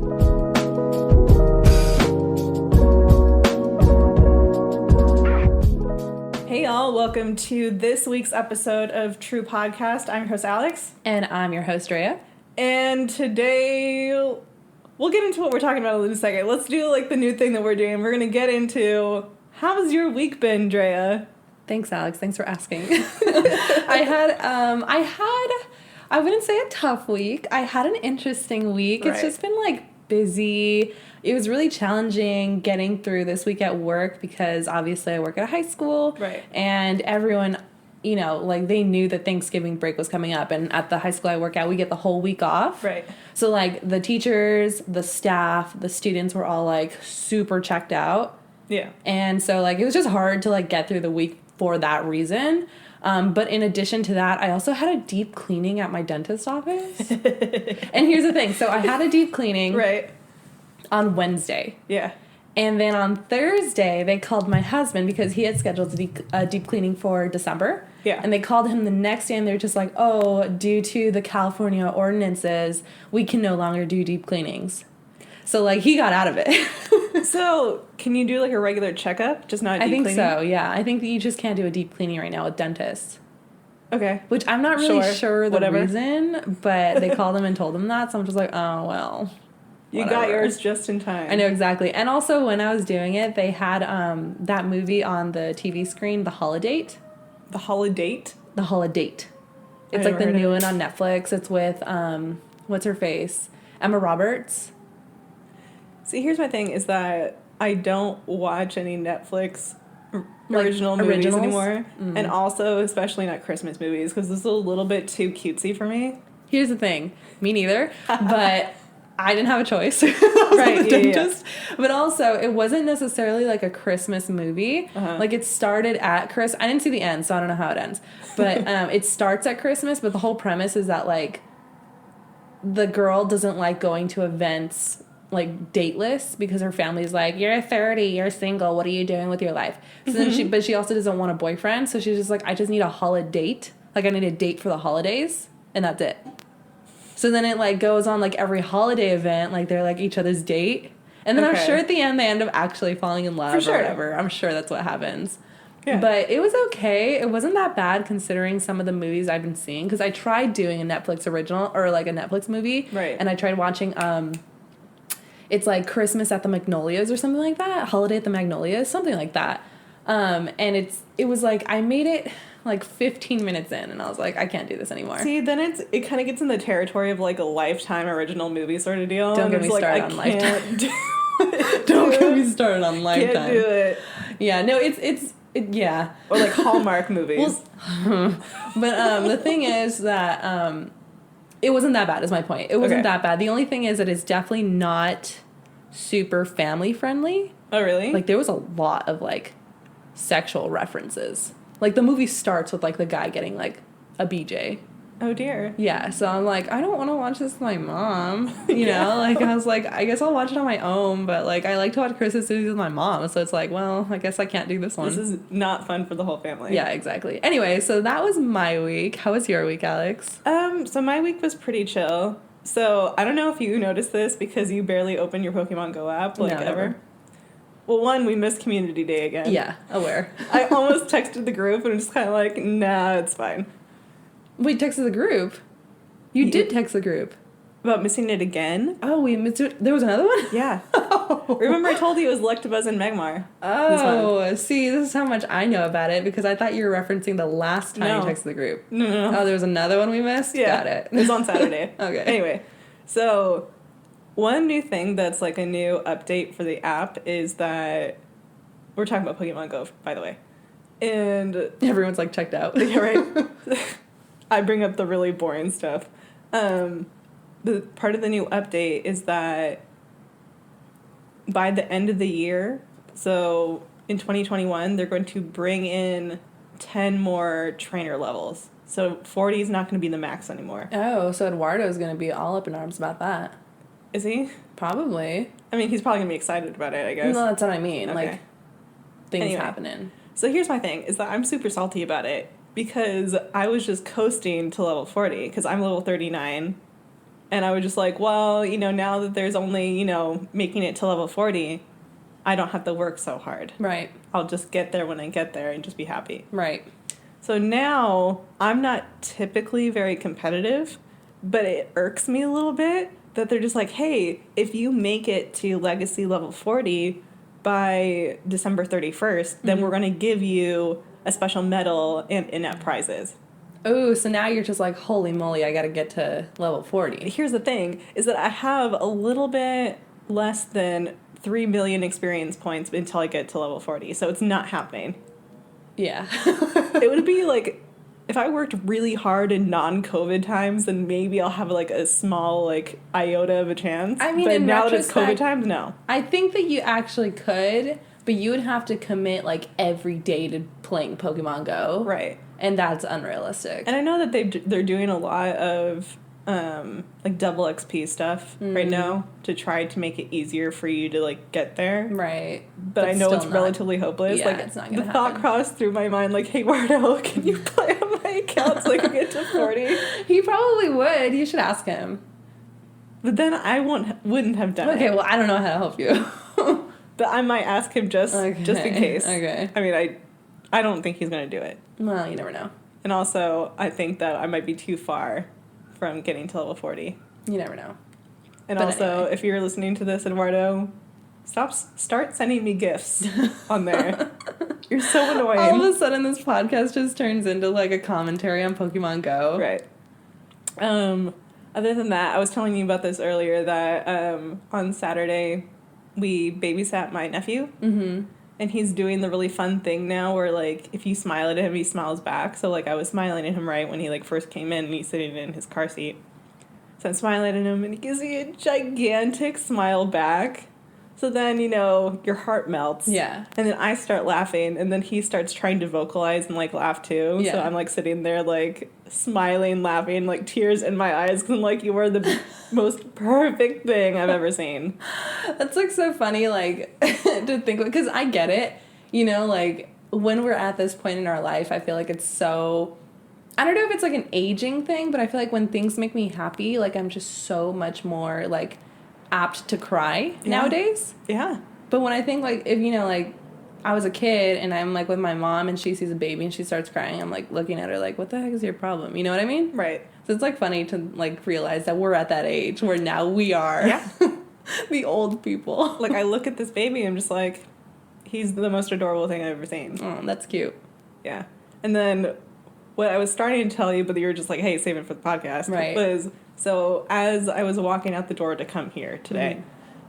Hey y'all, welcome to this week's episode of TRUUU Podcast. I'm your host Alex. And I'm your host Drea. And today, we'll get into what we're talking about in a second. Let's do like the new thing that we're doing. We're going to get into, how's your week been, Drea? Thanks, Alex. Thanks for asking. I wouldn't say a tough week. I had an interesting week. Right. It's just been like busy. It was really challenging getting through this week at work because obviously I work at a high school. Right. And everyone, you know, like they knew that Thanksgiving break was coming up. And at the high school I work at, we get the whole week off. Right. So like the teachers, the staff, the students were all like super checked out. Yeah. And so like it was just hard to like get through the week for that reason. But in addition to that, I also had a deep cleaning at my dentist office. And here's the thing. So I had a deep cleaning. Right. On Wednesday. Yeah. And then on Thursday, they called my husband because he had scheduled a deep cleaning for December. Yeah. And they called him the next day and they were just like, oh, due to the California ordinances, we can no longer do deep cleanings. So, like, he got out of it. So, can you do like a regular checkup? Just not a deep cleaning? I think so, yeah. I think that you just can't do a deep cleaning right now with dentists. Okay. Which I'm not really sure the Whatever. reason, but they called him and told him that. So I'm just like, oh, well. You whatever. got yours just in time. I know, exactly. And also, when I was doing it, they had that movie on the TV screen, The Holiday. The Holiday? The Holiday. It's like the new one on Netflix. It's with, what's her face? Emma Roberts. See, here's my thing, is that I don't watch any Netflix original movies anymore. Mm-hmm. And also, especially not Christmas movies, because this is a little bit too cutesy for me. Here's the thing. Me neither. But I didn't have a choice. Right, dentist. Yeah. But also, it wasn't necessarily like a Christmas movie. Uh-huh. Like, it started at Christmas. I didn't see the end, so I don't know how it ends. But it starts at Christmas, but the whole premise is that, like, the girl doesn't like going to events, like, dateless, because her family's like, you're 30, you're single, what are you doing with your life? So then but she also doesn't want a boyfriend, so she's just like, I just need a holiday. Like, I need a date for the holidays, and that's it. So then it, like, goes on, like, every holiday event, like, they're, like, each other's date. And then I'm sure at the end they end up actually falling in love or whatever. I'm sure that's what happens. Yeah. But it was okay. It wasn't that bad considering some of the movies I've been seeing. Because I tried doing a Netflix original, or, like, a Netflix movie. Right. And I tried watching, it's, like, Christmas at the Magnolias or something like that. Holiday at the Magnolias, something like that. And it was, like, I made it like 15 minutes in, and I was like, I can't do this anymore. See, then it kind of gets in the territory of like a Lifetime original movie sort of deal. Don't get me started on Lifetime. Don't get me started on Lifetime. Can't do it. Yeah, no, it's yeah. Or like Hallmark movies. But the thing is that it wasn't that bad. Is my point. It wasn't that bad. The only thing is that it's definitely not super family friendly. Oh, really? Like, there was a lot of like sexual references. Like, the movie starts with, like, the guy getting, like, a BJ. Oh, dear. Yeah, so I'm like, I don't want to watch this with my mom, you know? Like, I was like, I guess I'll watch it on my own, but, like, I like to watch Christmas movies with my mom, so it's like, well, I guess I can't do this one. This is not fun for the whole family. Yeah, exactly. Anyway, so that was my week. How was your week, Alex? So my week was pretty chill. So, I don't know if you noticed this, because you barely open your Pokemon Go app, like, ever. Never. Well, one, we missed Community Day again. Yeah, aware. I almost texted the group, and I'm just kind of like, nah, it's fine. Wait, texted the group? You did text the group. About missing it again? Oh, we missed it. There was another one? Yeah. Oh. Remember I told you it was Electabuzz and Magmar. Oh, see, this is how much I know about it, because I thought you were referencing the last time you texted the group. No. Oh, there was another one we missed? Yeah. Got it. It was on Saturday. Okay. Anyway, so one new thing that's like a new update for the app is that we're talking about Pokemon Go, by the way. And everyone's like checked out. Yeah, right? I bring up the really boring stuff. The part of the new update is that by the end of the year, so in 2021, they're going to bring in 10 more trainer levels. So 40 is not going to be the max anymore. Oh, so Eduardo's going to be all up in arms about that. Is he? Probably. I mean, he's probably going to be excited about it, I guess. No, that's what I mean. Okay. Like, things happening. So here's my thing, is that I'm super salty about it because I was just coasting to level 40 because I'm level 39. And I was just like, well, now that there's only, making it to level 40, I don't have to work so hard. Right. I'll just get there when I get there and just be happy. Right. So now I'm not typically very competitive, but it irks me a little bit that they're just like, hey, if you make it to Legacy level 40 by December 31st, then we're going to give you a special medal and in-app prizes. Oh, so now you're just like, holy moly, I got to get to level 40. Here's the thing, is that I have a little bit less than 3 million experience points until I get to level 40, so it's not happening. Yeah. It would be like, if I worked really hard in non-COVID times, then maybe I'll have like a small like iota of a chance. I mean, but in now that it's retrospect, COVID times, no. I think that you actually could, but you would have to commit like every day to playing Pokemon Go. Right. And that's unrealistic. And I know that they're doing a lot of like double XP stuff right now to try to make it easier for you to like get there. Right. But I know it's relatively hopeless. Yeah, like it's not gonna the thought crossed through my mind like, hey Wardo, can you play on my account so I can get to 40? He probably would. You should ask him. But then I wouldn't have done it. Okay, well I don't know how to help you. But I might ask him just in case. Okay. I mean, I don't think he's going to do it. Well, you never know. And also, I think that I might be too far from getting to level 40. You never know. And But also, anyway. if you're listening to this, Eduardo, start sending me gifts on there. You're so annoying. All of a sudden, this podcast just turns into like a commentary on Pokemon Go. Right. Other than that, I was telling you about this earlier that on Saturday we babysat my nephew. Mm-hmm. And he's doing the really fun thing now where, like, if you smile at him, he smiles back. So, like, I was smiling at him right when he, like, first came in and he's sitting in his car seat. So I'm smiling at him and he gives me a gigantic smile back. So then, your heart melts. Yeah. And then I start laughing and then he starts trying to vocalize and, like, laugh too. Yeah. So I'm, like, sitting there, like, smiling, laughing, like, tears in my eyes because I'm like, you are the most perfect thing I've ever seen. That's, like, so funny, like, to think, because I get it. Like, when we're at this point in our life, I feel like it's so... I don't know if it's, like, an aging thing, but I feel like when things make me happy, like, I'm just so much more, like... apt to cry nowadays. Yeah. But when I think, like, if, like, I was a kid and I'm, like, with my mom and she sees a baby and she starts crying, I'm, like, looking at her like, what the heck is your problem? You know what I mean? Right. So it's, like, funny to, like, realize that we're at that age where now we are the old people. Like, I look at this baby and I'm just like, he's the most adorable thing I've ever seen. Oh, that's cute. Yeah. And then what I was starting to tell you, but you were just like, hey, save it for the podcast, right. was... So as I was walking out the door to come here today,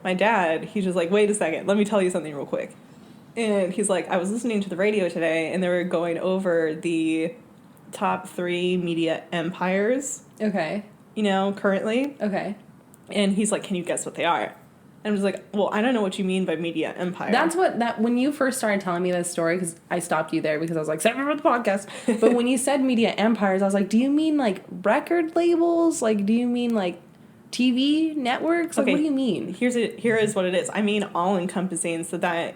my dad, he's just like, wait a second, let me tell you something real quick. And he's like, I was listening to the radio today, and they were going over the top 3 media empires. Okay. Currently. Okay. And he's like, can you guess what they are? And I was like, well, I don't know what you mean by media empire. That's when you first started telling me this story, because I stopped you there because I was like, save it for the podcast. But when you said media empires, I was like, do you mean like record labels? Like, do you mean like TV networks? Like, okay, what do you mean? Here is what it is. I mean all encompassing, so that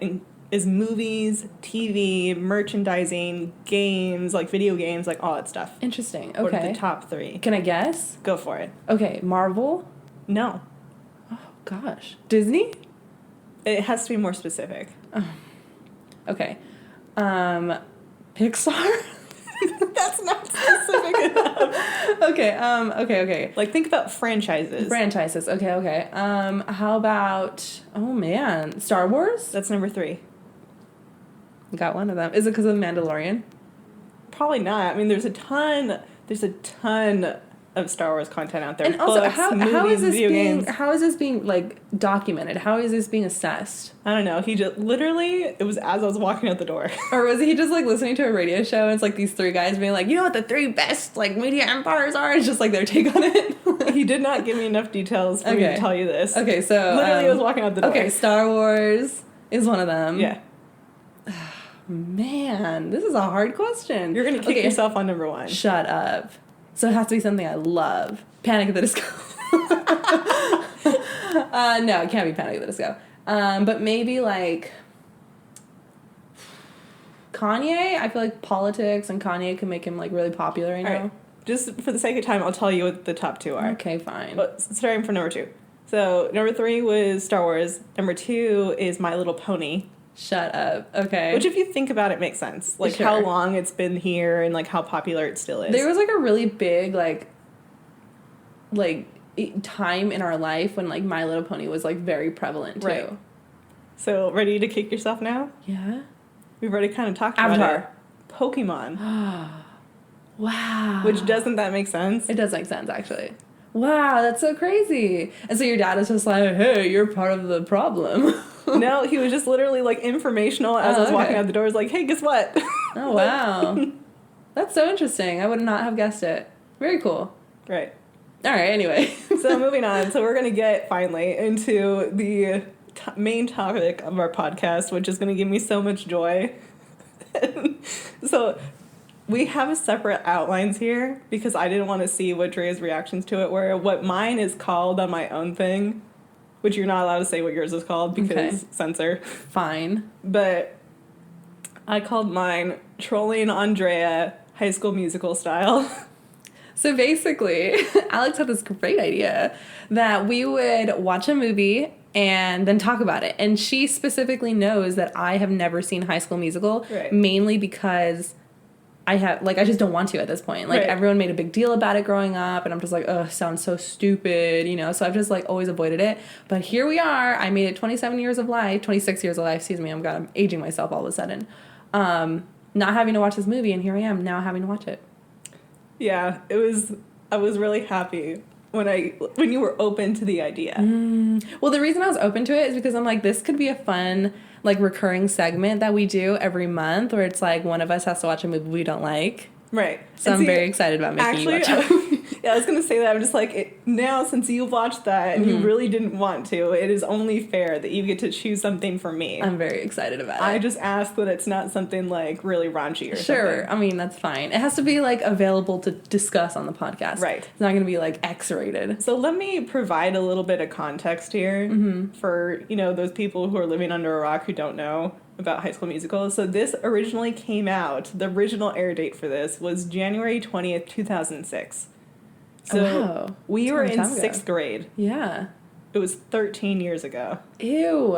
is movies, TV, merchandising, games, like video games, like all that stuff. Interesting. Okay. What are the top 3? Can I guess? Go for it. Okay, Marvel? No. Gosh. Disney? It has to be more specific. Okay. Pixar? That's not specific enough. Okay. Like, think about franchises. Franchises. Okay. How about, oh man, Star Wars? That's number 3. Got one of them. Is it because of Mandalorian? Probably not. I mean, there's a ton of Star Wars content out there. And also, books, how movies, is video games. how is this being like documented? How is this being assessed? I don't know. He just literally, it was as I was walking out the door. Or was he just like listening to a radio show and it's like these 3 guys being like, you know what the 3 best like media empires are? It's just like their take on it. He did not give me enough details for me to tell you this. Okay, so literally I was walking out the door. Okay, Star Wars is one of them. Yeah. Man, this is a hard question. You're gonna kick yourself on number 1. Shut up. So it has to be something I love. Panic at the Disco. No, it can't be Panic at the Disco. But maybe like Kanye. I feel like politics and Kanye can make him like really popular right now. just for the sake of time, I'll tell you what the top 2 are. Okay, fine. But starting from number 2. So number 3 was Star Wars. Number 2 is My Little Pony. Shut up. Okay. Which, if you think about it, makes sense. Like, Sure. how long it's been here and, like, how popular it still is. There was, like, a really big, like, time in our life when, like, My Little Pony was, like, very prevalent, too. Right. So, ready to kick yourself now? Yeah. We've already kind of talked about Avatar. it. Pokemon. Wow. Which, doesn't that make sense? It does make sense, actually. Wow, that's so crazy. And so your dad is just like, hey, you're part of the problem. No, he was just literally, like, informational as I was walking out the door. He was like, hey, guess what? Oh, wow. That's so interesting. I would not have guessed it. Very cool. Right. All right, anyway. So moving on. So we're going to get, finally, into the main topic of our podcast, which is going to give me so much joy. So we have separate outlines here because I didn't want to see what Drea's reactions to it were. What mine is called on my own thing, which you're not allowed to say what yours is called because censor. Fine. But I called mine Trolling Andrea High School Musical style. So basically, Alex had this great idea that we would watch a movie and then talk about it. And she specifically knows that I have never seen High School Musical, mainly because I just don't want to at this point. Like, everyone made a big deal about it growing up, and I'm just like, ugh, sounds so stupid, you know? So I've just, like, always avoided it. But here we are. I made it 26 years of life, excuse me. I'm aging myself all of a sudden. Not having to watch this movie, and here I am now having to watch it. Yeah, I was really happy when you were open to the idea. Well, the reason I was open to it is because I'm like, this could be a fun, like, recurring segment that we do every month where it's like one of us has to watch a movie we don't like. Right. So I'm very excited about making you watch it. Yeah, I was going to say that. I'm just like, now since you've watched that and you really didn't want to, it is only fair that you get to choose something for me. I'm very excited about it. I just ask that it's not something, like, really raunchy or something. Sure. I mean, that's fine. It has to be, like, available to discuss on the podcast. Right. It's not going to be, like, X-rated. So let me provide a little bit of context here for, those people who are living under a rock who don't know about High School Musical. So this originally came out, the original air date for this was January 20th, 2006. So we were in 6th grade. Yeah. It was 13 years ago. Ew.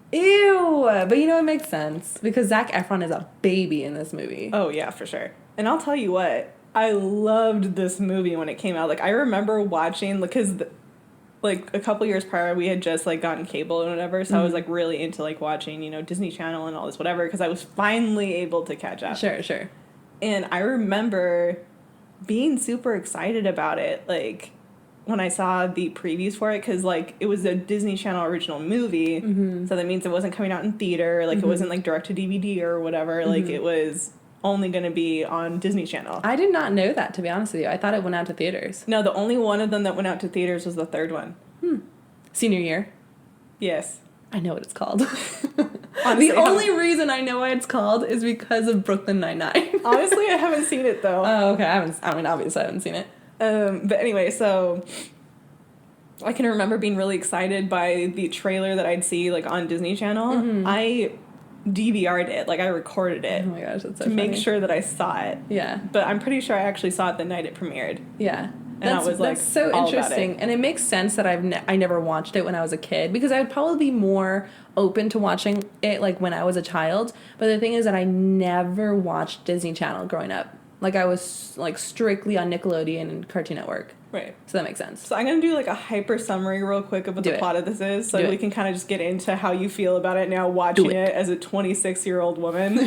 But it makes sense because Zac Efron is a baby in this movie. Oh, yeah, for sure. And I'll tell you what, I loved this movie when it came out. Like, I remember watching, because a couple years prior, we had just, like, gotten cable and whatever, so I was, like, really into, like, watching, Disney Channel and all this whatever, because I was finally able to catch up. Sure. And I remember being super excited about it, like, when I saw the previews for it, because, like, it was a Disney Channel original movie, so that means it wasn't coming out in theater, like, it wasn't, like, direct-to-DVD or whatever, like, it was only going to be on Disney Channel. I did not know that, to be honest with you. I thought it went out to theaters. No, the only one of them that went out to theaters was the third one. Senior year? Yes. I know what it's called. Honestly, the only reason I know what it's called is because of Brooklyn Nine-Nine. Honestly, I haven't seen it, though. Oh, okay. Obviously I haven't seen it. But anyway, so I can remember being really excited by the trailer that I'd see, like, on Disney Channel. I DVR'd it, like, I recorded it. Oh my gosh, that's so to funny. make sure that I saw it. Yeah. But I'm pretty sure I actually saw it the night it premiered. Yeah. And I was, like, that's so all interesting. about it. And it makes sense that I never watched it when I was a kid, because I would probably be more open to watching it, like, when I was a child. But the thing is that I never watched Disney Channel growing up. Like, I was, like, strictly on Nickelodeon and Cartoon Network. Right. So that makes sense. So I'm going to do, like, a hyper summary real quick of what the plot of this is, so we can kind of just get into how you feel about it now watching it as a 26-year-old woman.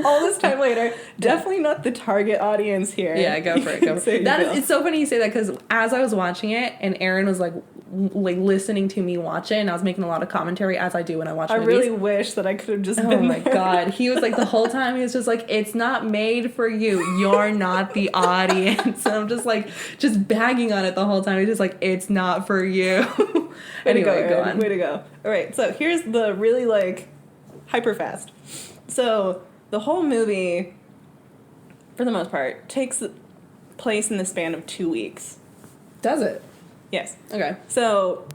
All this time later. Definitely not the target audience here. Yeah, go for it. It's so funny you say that, because as I was watching it and Aaron was, like listening to me watch it, and I was making a lot of commentary, as I do when I watch movies. I really wish that I could have just been there. Oh my god. He was like, the whole time he was just like, it's not made for you. You're not the audience. And I'm just like, just bagging on it the whole time. He's just like, it's not for you. Anyway, go on. Way to go. All right, so here's the really, like, hyper fast. So the whole movie, for the most part, takes place in the span of 2 weeks. Does it? Yes. Okay. So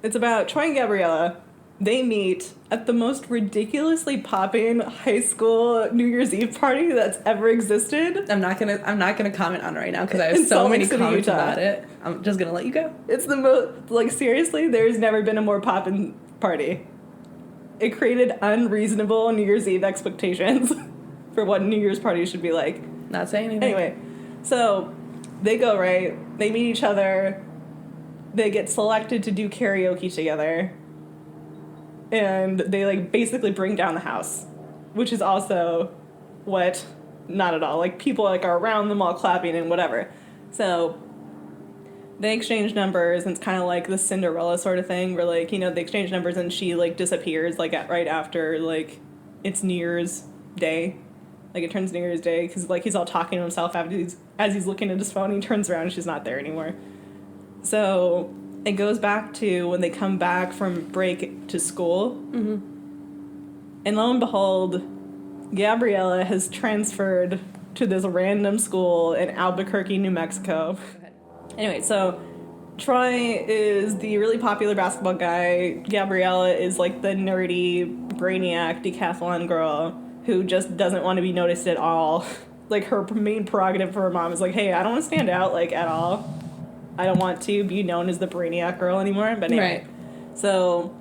it's about Troy and Gabriella, they meet at the most ridiculously popping high school New Year's Eve party that's ever existed. I'm not gonna comment on it right now because I have so many comments about it. I'm just gonna let you go. It's the most, like, seriously, there's never been a more poppin' party. It created unreasonable New Year's Eve expectations for what New Year's parties should be like. Not saying anything. Anyway, so they go, right? They meet each other. They get selected to do karaoke together. And they, like, basically bring down the house, which is also what, not at all. Like, people, like, are around them all clapping and whatever. So they exchange numbers, and it's kind of like the Cinderella sort of thing where, like, you know, they exchange numbers and she, like, disappears, like, right after, like, it's New Year's Day. Like, it turns New Year's Day because, like, he's all talking to himself as he's looking at his phone. He turns around and she's not there anymore. So it goes back to when they come back from break to school. Mm-hmm. And lo and behold, Gabriella has transferred to this random school in Albuquerque, New Mexico. Anyway, so Troy is the really popular basketball guy. Gabriella is, like, the nerdy, brainiac decathlon girl who just doesn't want to be noticed at all. Like, her main prerogative for her mom is like, hey, I don't want to stand out, like, at all. I don't want to be known as the brainiac girl anymore. But anyway, So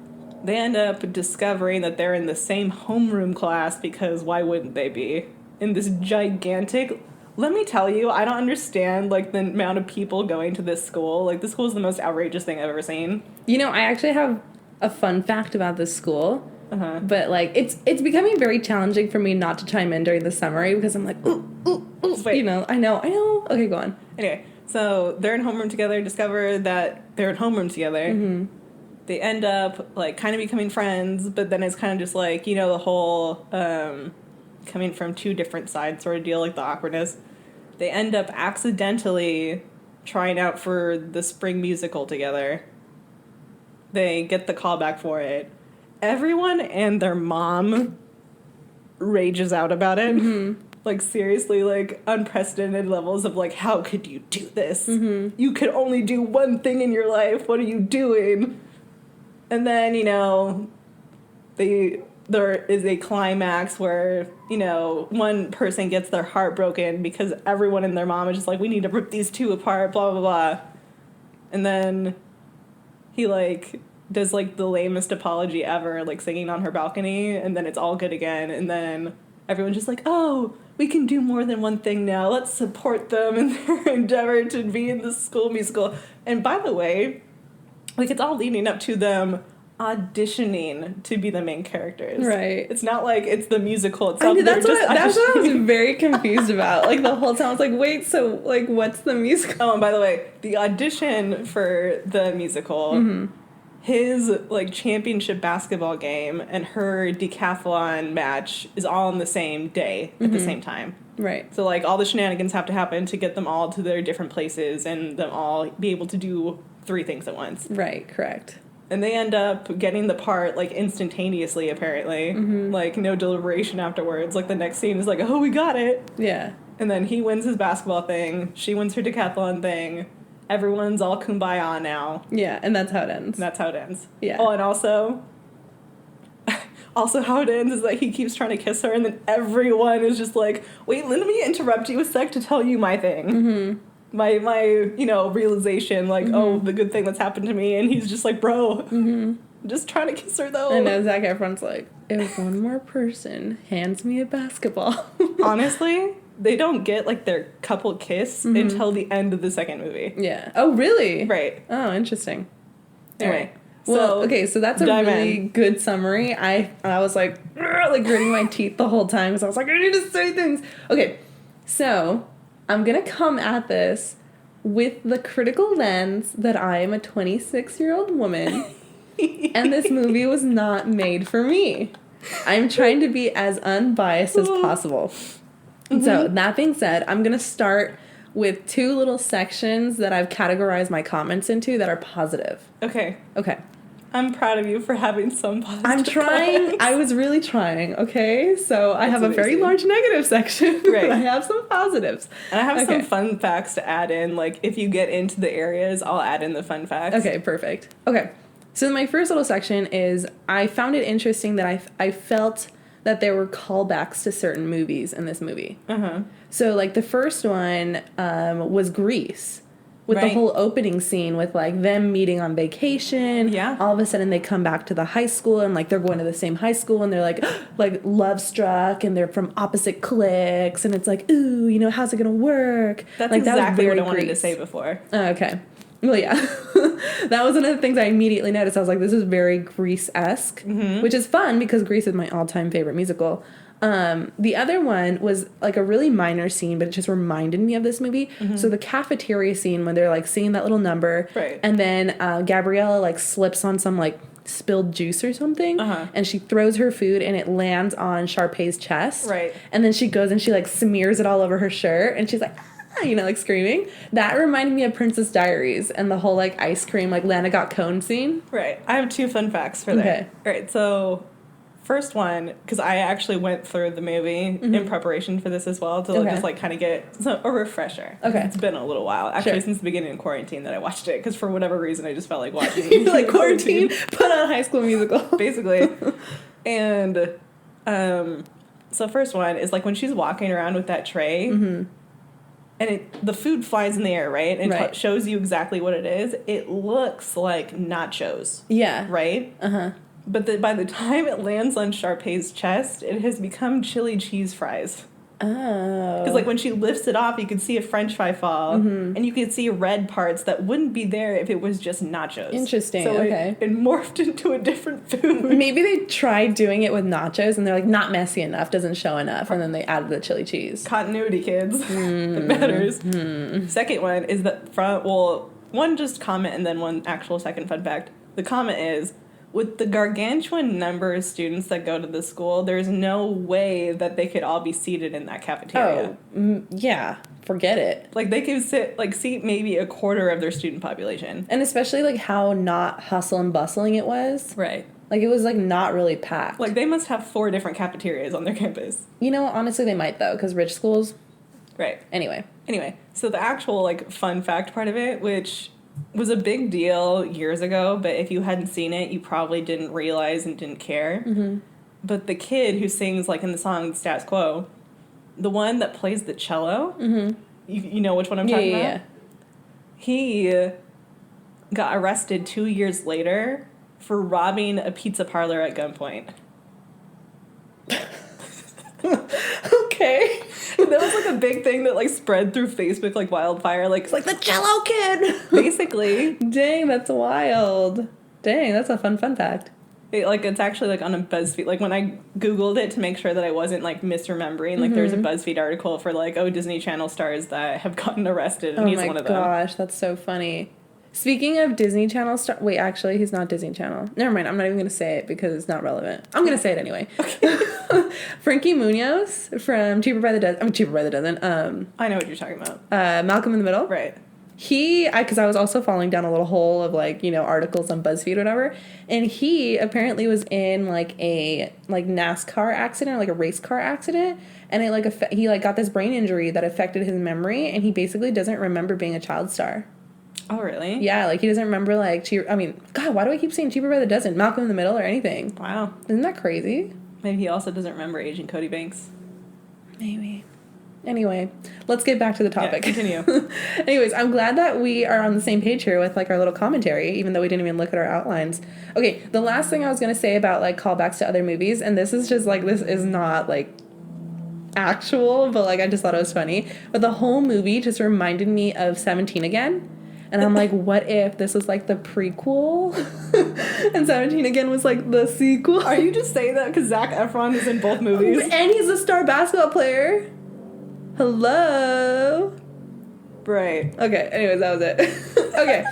they end up discovering that they're in the same homeroom class because why wouldn't they be? In this gigantic... Let me tell you, I don't understand, like, the amount of people going to this school. Like, this school is the most outrageous thing I've ever seen. You know, I actually have a fun fact about this school. Uh-huh. But, like, it's becoming very challenging for me not to chime in during the summary because I'm like, ooh. You know, I know. Okay, go on. Anyway, so they're in homeroom together, discover that they're in homeroom together. Mm-hmm. They end up, like, kind of becoming friends, but then it's kind of just, like, you know, the whole coming from two different sides sort of deal, like the awkwardness. They end up accidentally trying out for the spring musical together. They get the call back for it. Everyone and their mom rages out about it. Mm-hmm. Like, seriously, like, unprecedented levels of, like, how could you do this? Mm-hmm. You could only do one thing in your life. What are you doing? And then, you know, there is a climax where, you know, one person gets their heart broken because everyone and their mom is just like, we need to rip these two apart, blah, blah, blah. And then he, like, does, like, the lamest apology ever, like, singing on her balcony, and then it's all good again. And then everyone's just like, oh, we can do more than one thing now. Let's support them in their endeavor to be in the school musical. And by the way, like, it's all leading up to them auditioning to be the main characters. Right. It's not like it's the musical itself. I mean, that's what I was very confused about. Like, the whole time I was like, wait, so, like, what's the musical? Oh, and by the way, the audition for the musical, mm-hmm. his, like, championship basketball game and her decathlon match is all on the same day at mm-hmm. the same time. Right. So, like, all the shenanigans have to happen to get them all to their different places and them all be able to do 3 things at once. Right, correct. And they end up getting the part, like, instantaneously, apparently. Mm-hmm. Like, no deliberation afterwards. Like, the next scene is like, oh, we got it. Yeah. And then he wins his basketball thing. She wins her decathlon thing. Everyone's all kumbaya now. Yeah, and that's how it ends. And that's how it ends. Yeah. Oh, and also how it ends is that he keeps trying to kiss her, and then everyone is just like, wait, let me interrupt you a sec to tell you my thing. Mm-hmm. My you know, realization, like, mm-hmm. oh, the good thing that's happened to me, and he's just like, bro, mm-hmm. I'm just trying to kiss her, though. And then Zac Efron's like, if one more person hands me a basketball. Honestly, they don't get, like, their couple kiss mm-hmm. until the end of the second movie. Yeah. Oh, really? Right. Oh, interesting. Anyway. Well, okay, so that's a really good summary. I was like gritting my teeth the whole time because I was like, I need to say things. Okay, so I'm going to come at this with the critical lens that I am a 26-year-old woman and this movie was not made for me. I'm trying to be as unbiased as possible. Mm-hmm. So that being said, I'm going to start with 2 little sections that I've categorized my comments into that are positive. Okay. Okay. I'm proud of you for having some positive I'm trying. comments. I was really trying, okay? So I have a very large negative section. Right. I have some positives. And I have some fun facts to add in. Like, if you get into the areas, I'll add in the fun facts. Okay, perfect. Okay. So my first little section is I found it interesting that I felt that there were callbacks to certain movies in this movie. Uh-huh. So, like, the first one was Grease. With the whole opening scene with, like, them meeting on vacation. Yeah. All of a sudden they come back to the high school and, like, they're going to the same high school and they're, like love struck and they're from opposite cliques. And it's like, ooh, you know, how's it going to work? That's like, exactly that was what I wanted to say before. Oh, okay. Well, yeah. That was one of the things I immediately noticed. I was like, this is very Grease-esque, which is fun because Grease is my all-time favorite musical. The other one was like a really minor scene, but it just reminded me of this movie. So the cafeteria scene when they're like singing that little number, right. and then Gabriella like slips on some like spilled juice or something, and she throws her food and it lands on Sharpay's chest, right. And then she goes and she like smears it all over her shirt, and she's like, ah, you know, like screaming. That reminded me of Princess Diaries and the whole like ice cream like Lana got cone scene. Right. I have 2 fun facts for that. Okay. Right. So. First one, because I actually went through the movie in preparation for this as well to just like kind of get a refresher. Okay. It's been a little while, actually, since the beginning of quarantine that I watched it, because for whatever reason I just felt like watching it. Like quarantine, put on High School Musical. Basically. And so first one is like when she's walking around with that tray and the food flies in the air, right? And shows you exactly what it is. It looks like nachos. Yeah. Right? Uh-huh. But by the time it lands on Sharpay's chest, it has become chili cheese fries. Oh. Because, like, when she lifts it off, you could see a french fry fall, and you could see red parts that wouldn't be there if it was just nachos. Interesting, so okay. It morphed into a different food. Maybe they tried doing it with nachos, and they're like, not messy enough, doesn't show enough, and then they added the chili cheese. Continuity, kids. It matters. Second one is that one just comment and then one actual second fun fact. The comment is, with the gargantuan number of students that go to the school, there's no way that they could all be seated in that cafeteria. Oh, yeah. Forget it. Like, they could seat maybe a quarter of their student population. And especially, like, how not hustle and bustling it was. Right. Like, it was, like, not really packed. Like, they must have 4 different cafeterias on their campus. You know, honestly, they might, though, because rich schools. Right. Anyway, so the actual, like, fun fact part of it, which was a big deal years ago, but if you hadn't seen it, you probably didn't realize and didn't care. But the kid who sings, like, in the song Status Quo, the one that plays the cello, you know which one I'm talking about? Yeah. He got arrested 2 years later for robbing a pizza parlor at gunpoint. Okay. That was, like, a big thing that, like, spread through Facebook like wildfire. Like, it's like, the cello kid! Basically. Dang, that's wild. Dang, that's a fun fact. It's actually, like, on a BuzzFeed. Like, when I Googled it to make sure that I wasn't, like, misremembering, like, there's a BuzzFeed article for, like, Disney Channel stars that have gotten arrested, and he's one of them. Oh, my gosh, that's so funny. Speaking of Disney Channel wait, actually, he's not Disney Channel. Never mind, I'm not even going to say it because it's not relevant. I'm going to say it anyway. Okay. Frankie Munoz from Cheaper by the Dozen. I know what you're talking about. Malcolm in the Middle. Right. Because I was also falling down a little hole of, like, you know, articles on BuzzFeed or whatever, and he apparently was in, like, a, like, NASCAR accident, or, like, a race car accident, and it, like, he, like, got this brain injury that affected his memory, and he basically doesn't remember being a child star. Oh, really? Yeah, like, he doesn't remember, like, God, why do I keep saying Cheaper by the Dozen, Malcolm in the Middle, or anything? Wow. Isn't that crazy? Maybe he also doesn't remember Agent Cody Banks. Maybe. Anyway, let's get back to the topic. Yeah, continue. Anyways, I'm glad that we are on the same page here with, like, our little commentary, even though we didn't even look at our outlines. Okay, the last thing I was going to say about, like, callbacks to other movies, and this is just, like, this is not, like, actual, but, like, I just thought it was funny. But the whole movie just reminded me of 17 again. And I'm like, what if this was, like, the prequel? And 17 again was, like, the sequel? Are you just saying that because Zac Efron is in both movies? And he's a star basketball player. Hello? Right. Okay, anyways, that was it. Okay,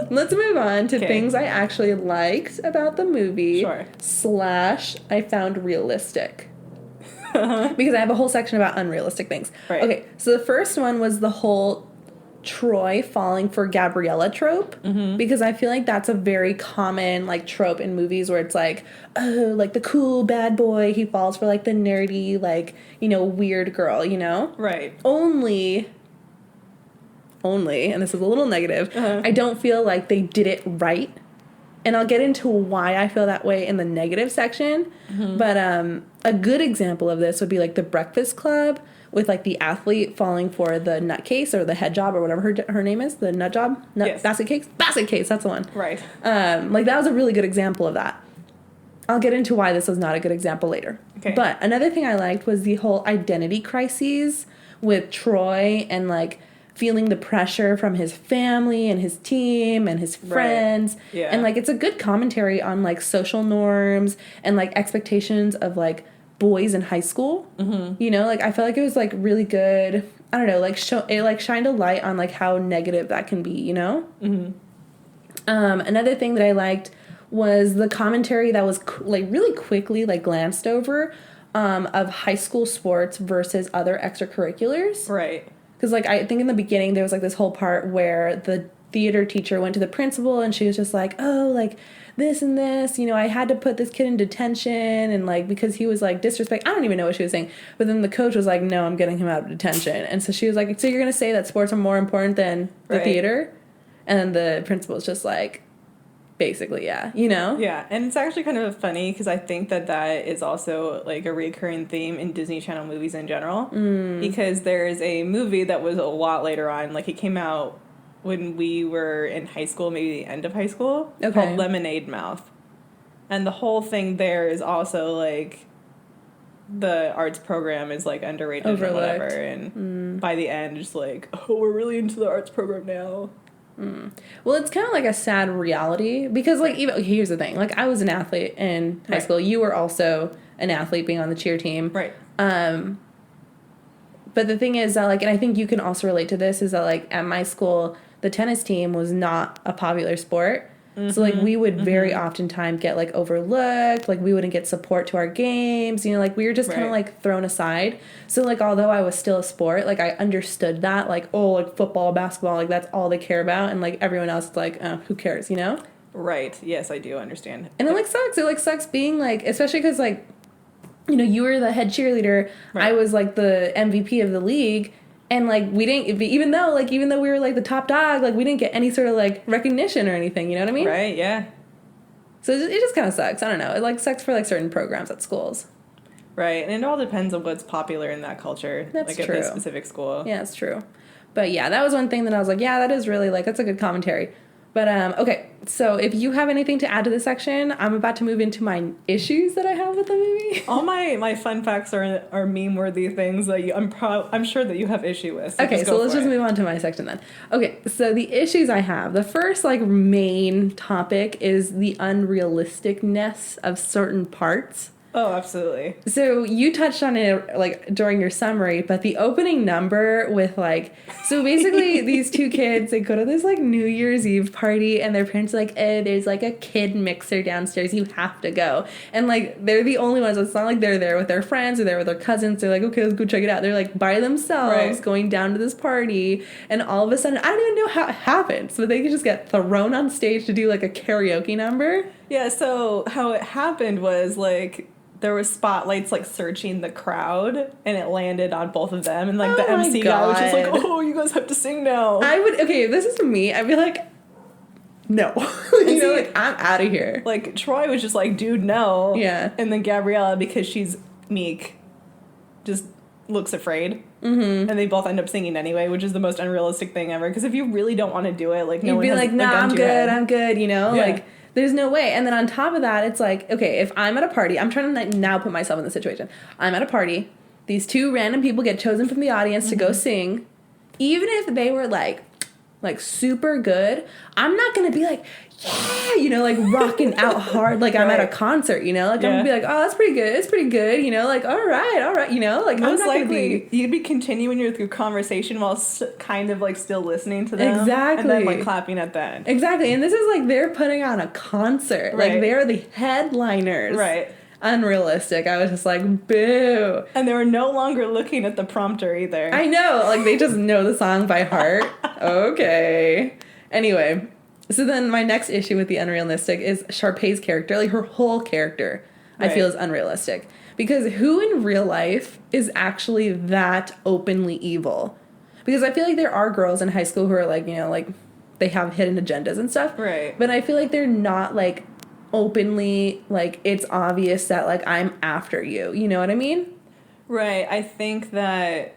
let's move on to things I actually liked about the movie. Sure. / I found realistic. Because I have a whole section about unrealistic things. Right. Okay, so the first one was the whole Troy falling for Gabriella trope, because I feel like that's a very common, like, trope in movies where it's like, oh, like, the cool bad boy, he falls for, like, the nerdy, like, you know, weird girl, you know? Right. Only, and this is a little negative, I don't feel like they did it right And I'll get into why I feel that way in the negative section. Mm-hmm. But a good example of this would be like The Breakfast Club with like the athlete falling for the nut case or the head job or whatever her name is, the nut job, yes. basket case, that's the one. Right. Like that was a really good example of that. I'll get into why this was not a good example later. Okay. But another thing I liked was the whole identity crises with Troy and like feeling the pressure from his family and his team and his friends. Right. Yeah. And like it's a good commentary on like social norms and like expectations of like boys in high school. Mm-hmm. You know, like I felt like it was like really good. I don't know, like it like shined a light on like how negative that can be, you know? Mm-hmm. Another thing that I liked was the commentary that was like really quickly like glanced over of high school sports versus other extracurriculars. Right. Because, like, I think in the beginning there was, like, this whole part where the theater teacher went to the principal and she was just like, oh, like, this and this, you know, I had to put this kid in detention and, like, because he was, like, disrespect. I don't even know what she was saying. But then the coach was like, no, I'm getting him out of detention. And so she was like, so you're going to say that sports are more important than the theater? And then the principal was just like, basically, yeah, you know? Yeah, and it's actually kind of funny because I think that is also like a recurring theme in Disney Channel movies in general. Because there is a movie that was a lot later on, like it came out when we were in high school, maybe the end of high school, called Lemonade Mouth. And the whole thing there is also like the arts program is like underrated or whatever. And by the end, just like, oh, we're really into the arts program now. Well, it's kind of like a sad reality because, like, even here's the thing. Like, I was an athlete in high school. You were also an athlete being on the cheer team. Right. But the thing is that, like, and I think you can also relate to this, is that, like, at my school, the tennis team was not a popular sport. Mm-hmm. So, like, we would very oftentimes get, like, overlooked. Like, we wouldn't get support to our games. You know, like, we were just kind of, like, thrown aside. So, like, although I was still a sport, like, I understood that. Like, oh, like, football, basketball, like, that's all they care about. And, like, everyone else is like, oh, who cares, you know? Right. Yes, I do understand. And it, like, sucks. It, like, sucks being, like, especially because, like, you know, you were the head cheerleader. Right. I was, like, the MVP of the league. And, like, we didn't, even though we were, like, the top dog, like, we didn't get any sort of, like, recognition or anything, you know what I mean? Right, yeah. So it just kind of sucks. I don't know. It, like, sucks for, like, certain programs at schools. Right, and it all depends on what's popular in that culture. That's like, true. At this specific school. Yeah, it's true. But, yeah, that was one thing that I was like, yeah, that is really, like, that's a good commentary. But, okay, so if you have anything to add to this section, I'm about to move into my issues that I have with the movie. All my fun facts are meme-worthy things that I'm sure that you have issue with. So okay, so let's just move on to my section then. Okay, so the issues I have, the first, like, main topic is the unrealisticness of certain parts. Oh, absolutely. So you touched on it, like, during your summary, but the opening number with, like, so basically these two kids, they go to this, like, New Year's Eve party, and their parents are like, there's, like, a kid mixer downstairs, you have to go. And, like, they're the only ones. It's not like they're there with their friends or they're with their cousins. They're like, okay, let's go check it out. They're, like, by themselves going down to this party, and all of a sudden, I don't even know how it happens, but they can just get thrown on stage to do, like, a karaoke number. Yeah, so how it happened was, like, there was spotlights, like, searching the crowd, and it landed on both of them, and, like, the MC guy was just like, oh, you guys have to sing now. Okay, if this is me, I'd be like, no. You know, like, I'm out of here. Like, Troy was just like, dude, no. Yeah. And then Gabriella, because she's meek, just looks afraid. Mm-hmm. And they both end up singing anyway, which is the most unrealistic thing ever, because if you really don't want to do it, like, no one has a gun to your head. You'd be like, nah, I'm good, you know? Yeah. Like, there's no way. And then on top of that, it's like, okay, if I'm at a party, I'm trying to now put myself in the situation. I'm at a party. These two random people get chosen from the audience to go sing. Even if they were, like super good, I'm not going to be like, yeah, you know, like, rocking out hard like I'm at a concert, you know? Like, I'm going to be like, oh, that's pretty good. It's pretty good, you know? Like, all right, you know? Like, most likely, you'd be continuing with your conversation while kind of, like, still listening to them. Exactly. And then, like, clapping at the end. Exactly. And this is, like, they're putting on a concert. Right. Like, they're the headliners. Right. Unrealistic. I was just like, boo. And they were no longer looking at the prompter either. I know. Like, they just know the song by heart. Okay. Anyway, so then my next issue with the unrealistic is Sharpay's character. Like, her whole character, I feel, is unrealistic. Because who in real life is actually that openly evil? Because I feel like there are girls in high school who are, like, you know, like, they have hidden agendas and stuff. Right. But I feel like they're not, like, openly, like, it's obvious that, like, I'm after you. You know what I mean? Right. I think that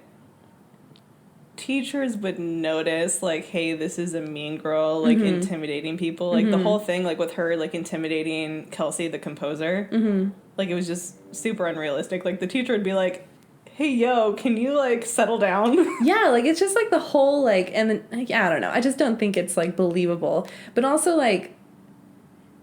teachers would notice, like, hey, this is a mean girl, like, intimidating people. Like, the whole thing, like, with her, like, intimidating Kelsey, the composer, like, it was just super unrealistic. Like, the teacher would be like, hey, yo, can you, like, settle down? Yeah, like, it's just, like, the whole, like, and then, like, I don't know. I just don't think it's, like, believable. But also, like,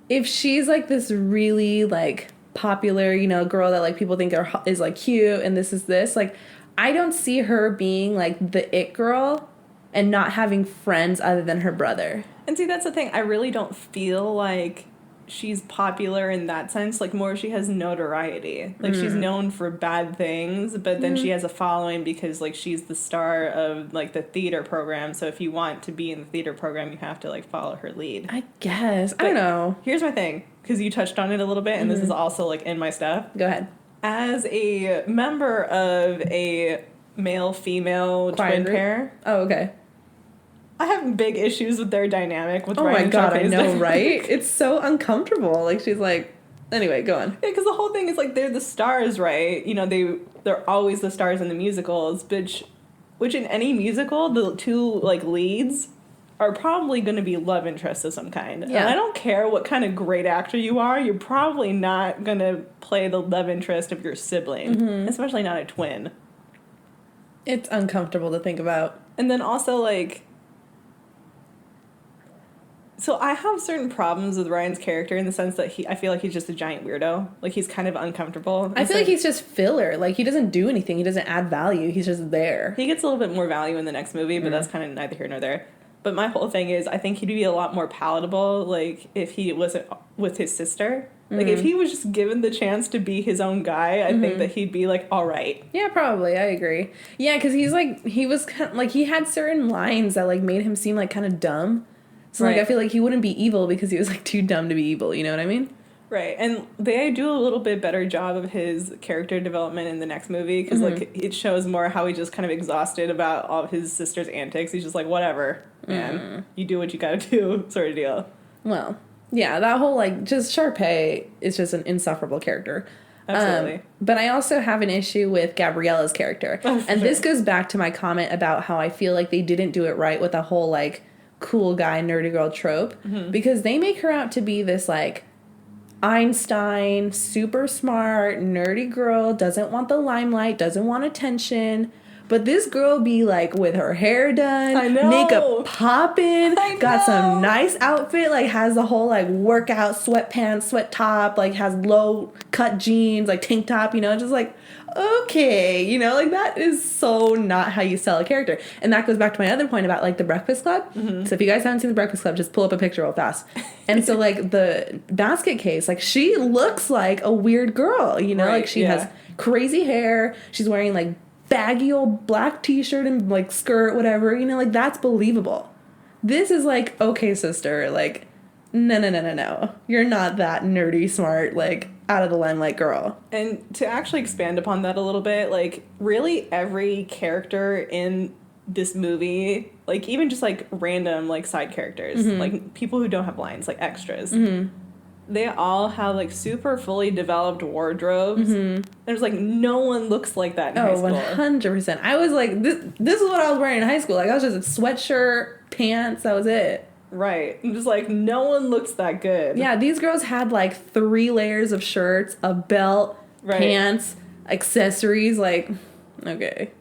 if she's, like, this really, like, popular, you know, girl that, like, people think is, like, cute and this, like, I don't see her being, like, the it girl and not having friends other than her brother. And see, that's the thing. I really don't feel like she's popular in that sense. Like, more she has notoriety. Like, she's known for bad things, but then she has a following because, like, she's the star of, like, the theater program. So if you want to be in the theater program, you have to, like, follow her lead. I guess. I don't know. Here's my thing, because you touched on it a little bit, and this is also, like, in my stuff. Go ahead. As a member of a male-female twin pair... Oh, okay. I have big issues with their dynamic with Oh Ryan my god, Chaffee's I know, dynamic. right? It's so uncomfortable. Like, she's like... Anyway, go on. Yeah, because the whole thing is, like, they're the stars, right? You know, they're always the stars in the musicals, which in any musical, the two, like, leads are probably going to be love interests of some kind. Yeah. And I don't care what kind of great actor you are, you're probably not going to play the love interest of your sibling, especially not a twin. It's uncomfortable to think about. And then also, like... So I have certain problems with Ryan's character in the sense that I feel like he's just a giant weirdo. Like, he's kind of uncomfortable. I feel like he's just filler. Like, he doesn't do anything. He doesn't add value. He's just there. He gets a little bit more value in the next movie, but that's kind of neither here nor there. But my whole thing is, I think he'd be a lot more palatable, like, if he wasn't with his sister. Like, if he was just given the chance to be his own guy, I think that he'd be, like, all right. Yeah, probably. I agree. Yeah, because he's, like, he was kind of, like, he had certain lines that, like, made him seem, like, kind of dumb. So, like, I feel like he wouldn't be evil because he was, like, too dumb to be evil. You know what I mean? Right. And they do a little bit better job of his character development in the next movie because, like, it shows more how he just kind of exhausted about all of his sister's antics. He's just like, whatever, man. You do what you gotta do, sort of deal. Well, yeah, that whole, like, just Sharpay is just an insufferable character. Absolutely. But I also have an issue with Gabriella's character. And this goes back to my comment about how I feel like they didn't do it right with the whole, like, cool guy, nerdy girl trope. Because they make her out to be this, like, Einstein, super smart, nerdy girl, doesn't want the limelight, doesn't want attention. But this girl be, like, with her hair done, I know. makeup popping, I got some know. nice outfit, like, has the whole, like, workout sweatpants, sweat top, like, has low-cut jeans, like, tank top, you know, just, like, okay, you know, like, that is so not how you sell a character. And that goes back to my other point about, like, The Breakfast Club. So if you guys haven't seen The Breakfast Club, just pull up a picture real fast. And so, like, the basket case, like, she looks like a weird girl, you know, Right, like, she has crazy hair, she's wearing, like, baggy old black t-shirt and, like, skirt, whatever, you know, like, that's believable. This is like, okay, sister, like, no. You're not that nerdy, smart, like, out of the limelight girl. And to actually expand upon that a little bit, like, really every character in this movie, like, even just, like, random, like, side characters, like, people who don't have lines, like, extras, they all have, like, super fully developed wardrobes. There's, like, no one looks like that in high school. 100%. I was like, this is what I was wearing in high school. Like, I was just a sweatshirt, pants, that was it. Right. I'm just like, no one looks that good. Yeah, these girls had, like, 3 layers of shirts, a belt, pants, accessories, like, okay.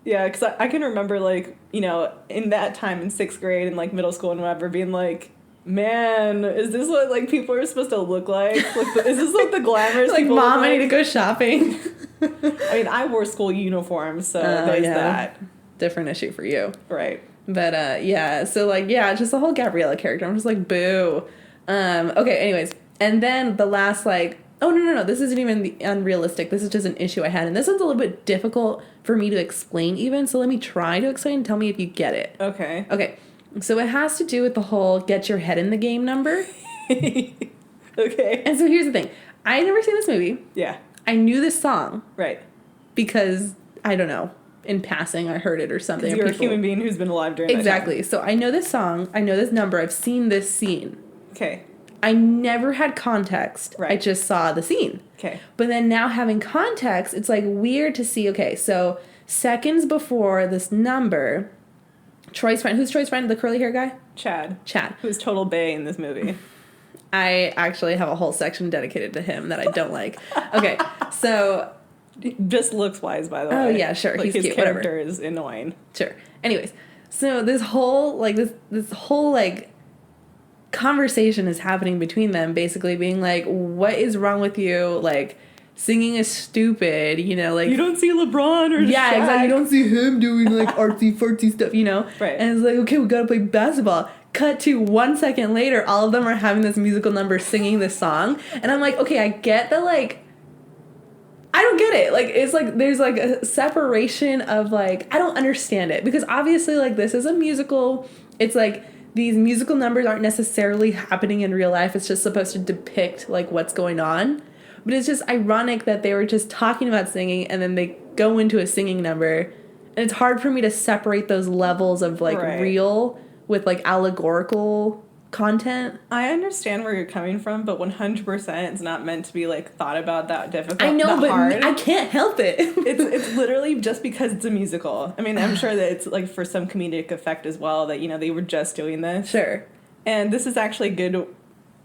Yeah, because I can remember, like, you know, in that time in 6th grade and, like, middle school and whatever, being like, man, is this what, like, people are supposed to look like? Like, is this, like, the glamorous like, people Mom, look like? I need to go shopping. I mean, I wore school uniforms, so there's that. Different issue for you. Right. But, yeah, so, like, yeah, just the whole Gabriella character. I'm just like, boo. Okay, anyways. And then the last, like, oh, no, this isn't even unrealistic. This is just an issue I had. And this one's a little bit difficult for me to explain even, so let me try to explain and tell me if you get it. Okay. Okay, so it has to do with the whole get your head in the game number. Okay. And so here's the thing. I had never seen this movie. Yeah. I knew this song. Right. Because, I don't know, in passing I heard it or something. Because you're a human being who's been alive during exactly. that time. So I know this song, I know this number, I've seen this scene. Okay. I never had context. Right. I just saw the scene. Okay. But then now having context, it's like weird to see, okay, so seconds before this number, Troy's friend, who's Troy's friend? The curly hair guy? Chad. Who's total bae in this movie. I actually have a whole section dedicated to him that I don't like. Okay, so... Just looks wise, by the way. Oh, yeah, sure. Like, he's his cute, character whatever. is annoying. Sure. Anyways, so this whole, like, this whole, like, conversation is happening between them, basically being like, what is wrong with you? Like, singing is stupid, you know, like... You don't see LeBron or yeah, Shaq. exactly. You don't see him doing, like, artsy-fartsy stuff, you know? Right. And it's like, okay, we gotta play basketball. Cut to 1 second later, all of them are having this musical number singing this song. And I'm like, okay, I get that, like... I don't get it. Like, it's like, there's, like, a separation of, like... I don't understand it. Because obviously, like, this is a musical. It's, like... These musical numbers aren't necessarily happening in real life. It's just supposed to depict, like, what's going on. But it's just ironic that they were just talking about singing and then they go into a singing number. And it's hard for me to separate those levels of, like, right. real with, like, allegorical content. I understand where you're coming from, but 100% it's not meant to be, like, thought about that difficult. I know, but hard. I can't help it. It's literally just because it's a musical. I mean, I'm sure that it's, like, for some comedic effect as well, that, you know, they were just doing this. Sure. And this is actually a good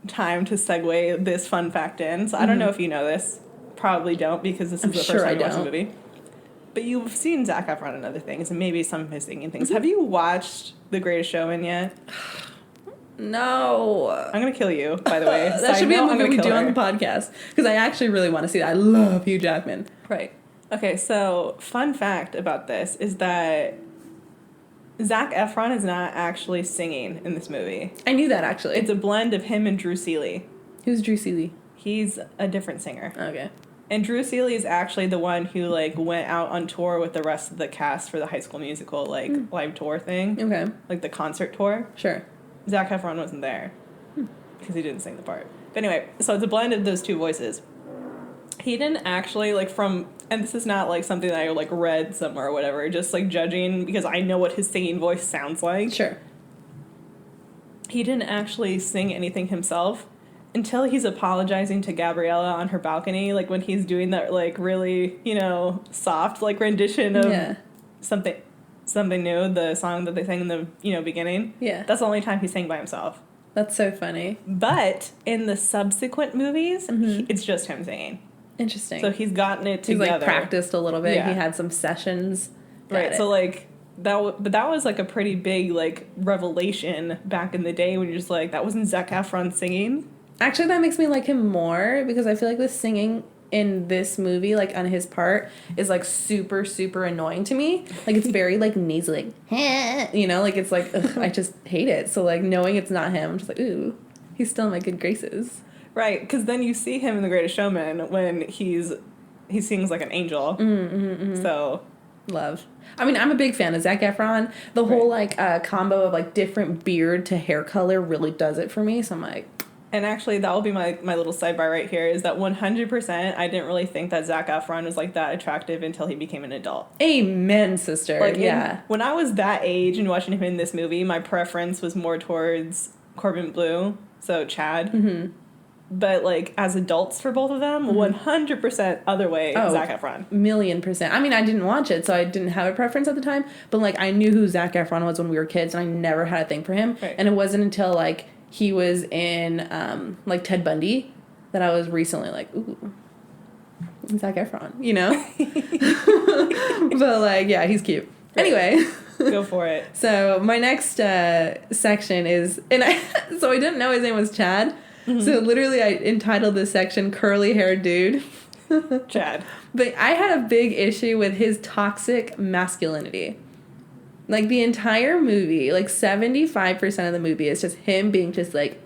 time to segue this fun fact in. So I don't know if you know this. Probably don't, because this is the first time you watched the movie. But you've seen Zac Efron and other things, and maybe some of his singing things. Have you watched The Greatest Showman yet? No. I'm going to kill you, by the way. That should be a movie we do on the podcast. Because I actually really want to see that. I love Hugh Jackman. Right. Okay, so fun fact about this is that Zac Efron is not actually singing in this movie. I knew that, actually. It's a blend of him and Drew Seeley. Who's Drew Seeley? He's a different singer. Okay. And Drew Seeley is actually the one who, like, went out on tour with the rest of the cast for the High School Musical, like, live tour thing. Okay. Like, the concert tour. Sure. Zac Efron wasn't there because he didn't sing the part. But anyway, so it's a blend of those two voices. He didn't actually, like, and this is not, like, something that I, like, read somewhere or whatever, just, like, judging because I know what his singing voice sounds like. Sure. He didn't actually sing anything himself until he's apologizing to Gabriella on her balcony, like, when he's doing that, like, really, you know, soft, like, rendition of Something New, the song that they sang in the, you know, beginning. Yeah. That's the only time he sang by himself. That's so funny. But in the subsequent movies, it's just him singing. Interesting. So he's gotten it together. He's, like, practiced a little bit. Yeah. He had some sessions. Right, so, like, but that was, like, a pretty big, like, revelation back in the day when you're just like, that wasn't Zac Efron singing. Actually, that makes me like him more because I feel like the singing in this movie, like, on his part, is, like, super, super annoying to me. Like, it's very, like, nasally, like, you know, like, it's like, ugh, I just hate it. So, like, knowing it's not him, I'm just like, ooh, he's still in my good graces. Right, because then you see him in The Greatest Showman when he sings like an angel. So... Love. I mean, I'm a big fan of Zac Efron. The whole, like, combo of, like, different beard to hair color really does it for me. So I'm like... And actually, that will be my little sidebar right here, is that 100% I didn't really think that Zac Efron was, like, that attractive until he became an adult. Amen, sister. Like, yeah. When I was that age and watching him in this movie, my preference was more towards Corbin Bleu, so Chad. Mm-hmm. But, like, as adults for both of them, 100% other way, Zac Efron. 1,000,000%. I mean, I didn't watch it, so I didn't have a preference at the time. But, like, I knew who Zac Efron was when we were kids, and I never had a thing for him. Right. And it wasn't until, like, he was in, like, Ted Bundy that I was recently like, ooh, Zac Efron, you know? But, like, yeah, he's cute. Right. Anyway. Go for it. So, my next section is, so I didn't know his name was Chad. Mm-hmm. So, literally, I entitled this section, Curly Hair Dude. Chad. But I had a big issue with his toxic masculinity. Like, the entire movie, like, 75% of the movie is just him being just like,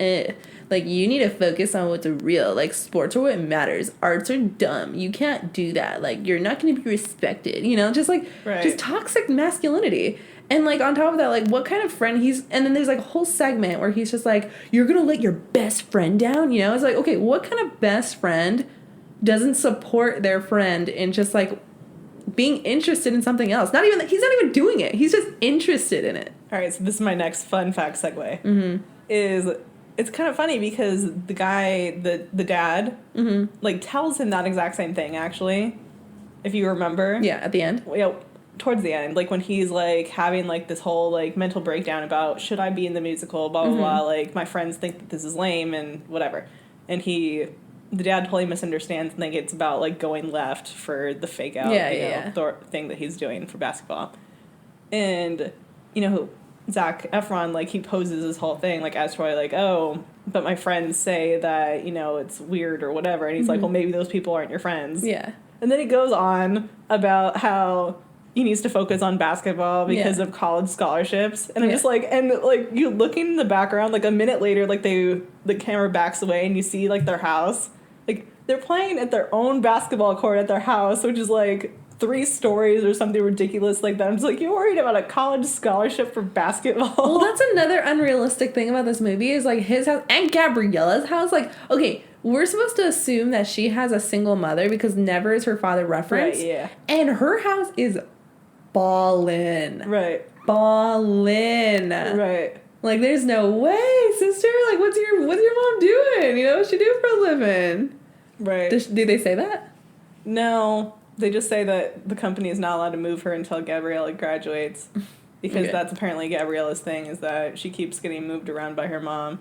Like, you need to focus on what's real. Like, sports are what matters. Arts are dumb. You can't do that. Like, you're not going to be respected. You know, just, like, just toxic masculinity. And, like, on top of that, like, what kind of friend and then there's, like, a whole segment where he's just like, you're going to let your best friend down? You know, it's like, okay, what kind of best friend doesn't support their friend in just, like, being interested in something else. He's not even doing it. He's just interested in it. All right, so this is my next fun fact segue. It's kind of funny because the guy, the dad, like, tells him that exact same thing, actually, if you remember. Yeah, at the end. Towards the end, like, when he's, like, having, like, this whole, like, mental breakdown about, should I be in the musical, blah, blah, blah, like, my friends think that this is lame and whatever. And the dad totally misunderstands and thinks it's about, like, going left for the fake out thing that he's doing for basketball. And, Zac Efron, like, he poses this whole thing, like, as Troy, like, oh, but my friends say that, it's weird or whatever. And he's like, well, maybe those people aren't your friends. Yeah. And then he goes on about how he needs to focus on basketball because of college scholarships. And I'm just like, you looking in the background, like, a minute later, like, the camera backs away and you see, like, their house. Like, they're playing at their own basketball court at their house, which is, like, 3 stories or something ridiculous like that. I'm just like, you're worried about a college scholarship for basketball? Well, that's another unrealistic thing about this movie is, like, his house and Gabriella's house. Like, okay, we're supposed to assume that she has a single mother because never is her father referenced. Right, yeah. And her house is ballin'. Right. Ballin'. Right. Like, there's no way, sister. Like, what's your mom doing? What's she do for a living? Right. Did they say that? No. They just say that the company is not allowed to move her until Gabriella graduates. Because that's apparently Gabriella's thing, is that she keeps getting moved around by her mom.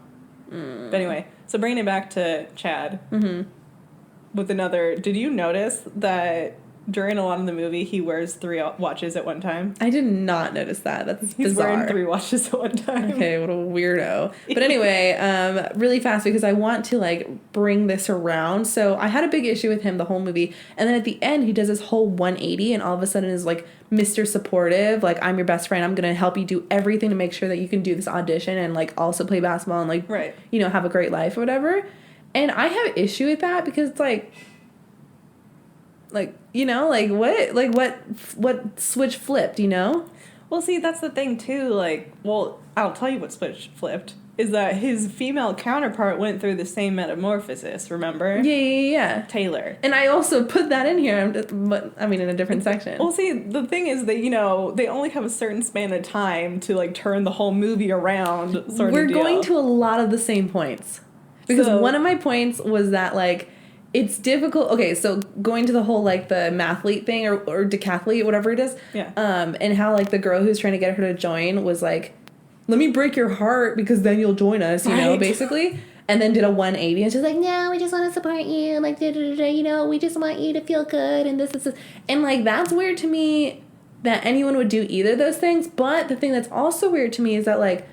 But anyway, so bringing it back to Chad. With another... Did you notice that during a lot of the movie, he wears 3 watches at one time? I did not notice that. That's He's bizarre. wearing 3 watches at one time. Okay, what a weirdo. But anyway, really fast because I want to, like, bring this around. So I had a big issue with him the whole movie. And then at the end, he does this whole 180 and all of a sudden is, like, Mr. Supportive. Like, I'm your best friend. I'm going to help you do everything to make sure that you can do this audition and, like, also play basketball and, like, have a great life or whatever. And I have an issue with that because it's, like, what switch flipped, Well, see, that's the thing, too. Like, well, I'll tell you what switch flipped. Is that his female counterpart went through the same metamorphosis, remember? Yeah. Taylor. And I also put that in here, but, I mean, in a different section. Well, see, the thing is that, they only have a certain span of time to, like, turn the whole movie around, sort of deal. We're going to a lot of the same points. Because one of my points was that, like, it's difficult. Okay, so going to the whole, like, the mathlete thing or decathlete, whatever it is. Yeah. And how, like, the girl who's trying to get her to join was like, let me break your heart because then you'll join us, basically. And then did a 180 and she's like, no, we just want to support you. Like, we just want you to feel good and this. And, like, that's weird to me that anyone would do either of those things. But the thing that's also weird to me is that, like,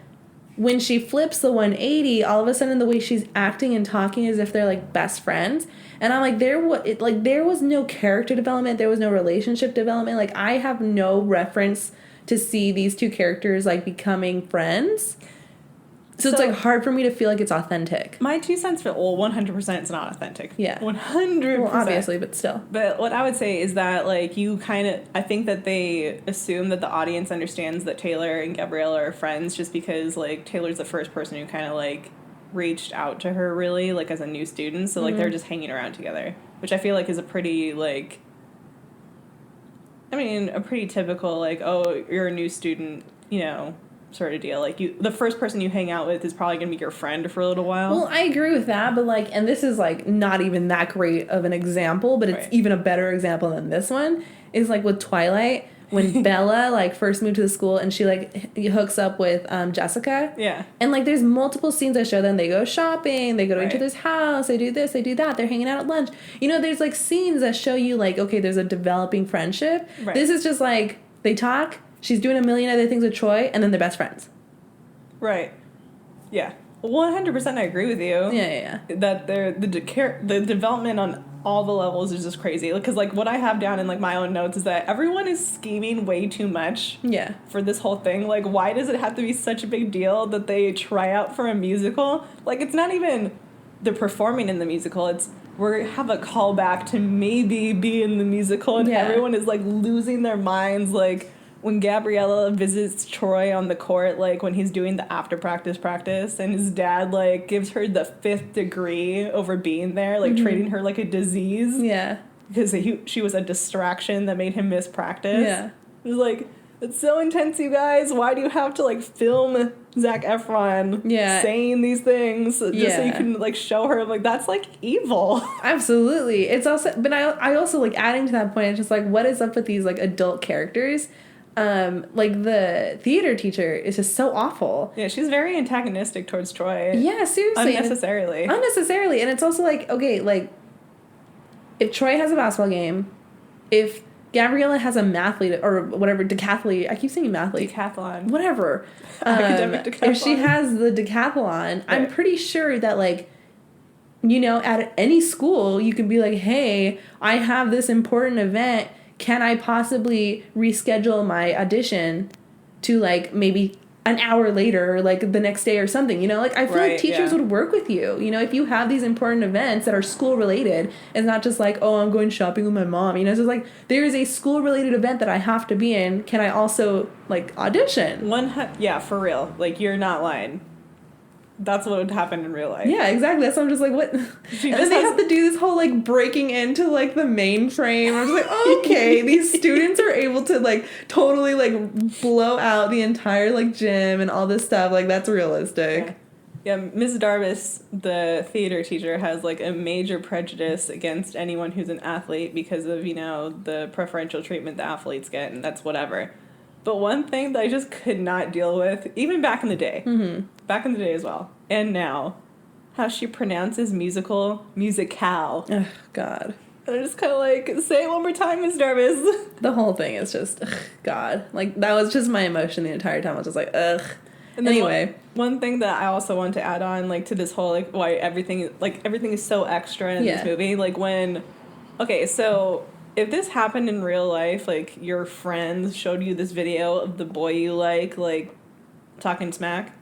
when she flips the 180, all of a sudden the way she's acting and talking as if they're, like, best friends. And I'm like, there was no character development. There was no relationship development. Like, I have no reference to see these 2 characters, like, becoming friends. So it's, like, hard for me to feel like it's authentic. My 2 cents for, 100% it's not authentic. Yeah. 100%. Well, obviously, but still. But what I would say is that, like, I think that they assume that the audience understands that Taylor and Gabriella are friends just because, like, Taylor's the first person who kind of, like, reached out to her, really, like, as a new student. So, like, they're just hanging around together, which I feel like is a pretty, like... a pretty typical, like, oh, you're a new student, sort of deal. Like, the first person you hang out with is probably going to be your friend for a little while. Well, I agree with that, but, like, and this is, like, not even that great of an example, but it's even a better example than this one, is, like, with Twilight, when Bella, like, first moved to the school and she, like, hooks up with Jessica. Yeah. And, like, there's multiple scenes that show them. They go shopping, they go to each other's house, they do this, they do that, they're hanging out at lunch. There's, like, scenes that show you, like, okay, there's a developing friendship. Right. This is just, like, they talk, she's doing a million other things with Troy, and then they're best friends. Right. Yeah. 100% I agree with you. Yeah. That the development on all the levels is just crazy. Because, like, what I have down in, like, my own notes is that everyone is scheming way too much. Yeah. For this whole thing. Like, why does it have to be such a big deal that they try out for a musical? Like, it's not even they're performing in the musical. It's we have a callback to maybe be in the musical, and everyone is, like, losing their minds, like... When Gabriella visits Troy on the court, like, when he's doing the after practice, and his dad, like, gives her the 5th degree over being there, like, treating her like a disease. Yeah. because she was a distraction that made him miss practice. Yeah. It was like, it's so intense, you guys. Why do you have to, like, film Zac Efron saying these things just so you can, like, show her? Like, that's, like, evil. Absolutely. It's also, but I also, like, adding to that point, it's just, like, what is up with these, like, adult characters? Like, the theater teacher is just so awful. Yeah, she's very antagonistic towards Troy. Yeah, seriously. Unnecessarily. And it's also, like, okay, like, if Troy has a basketball game, if Gabriella has a mathlete or whatever, decathlete. I keep saying mathlete. Decathlon. Whatever. Academic decathlon. If she has the decathlon, I'm pretty sure that, like, you know, at any school, you can be like, hey, I have this important event. Can I possibly reschedule my audition to, like, maybe an hour later or, like, the next day or something, you know? Like, I feel like teachers would work with you. You know, if you have these important events that are school-related, it's not just like, oh, I'm going shopping with my mom. You know, it's just like, there is a school-related event that I have to be in. Can I also, like, audition? Yeah, for real. Like, you're not lying. That's what would happen in real life. Yeah, exactly. That's why I'm just like, what? And then they have to do this whole, like, breaking into, like, the mainframe. I'm just like, okay, these students are able to, like, totally, like, blow out the entire, like, gym and all this stuff. Like, that's realistic. Yeah, Ms. Darvis, the theater teacher, has, like, a major prejudice against anyone who's an athlete because of, you know, the preferential treatment the athletes get, and that's whatever. But one thing that I just could not deal with, even back in the day, back in the day as well, and now, how she pronounces musicale. Oh, God. And I'm just kind of like, say it one more time, Ms. Darvis. The whole thing is just, God. Like, that was just my emotion the entire time. I was just like, ugh. And anyway. One thing that I also want to add on, like, to this whole, like, why everything is so extra in this movie. Like, when, okay, so if this happened in real life, like, your friends showed you this video of the boy you like, talking smack,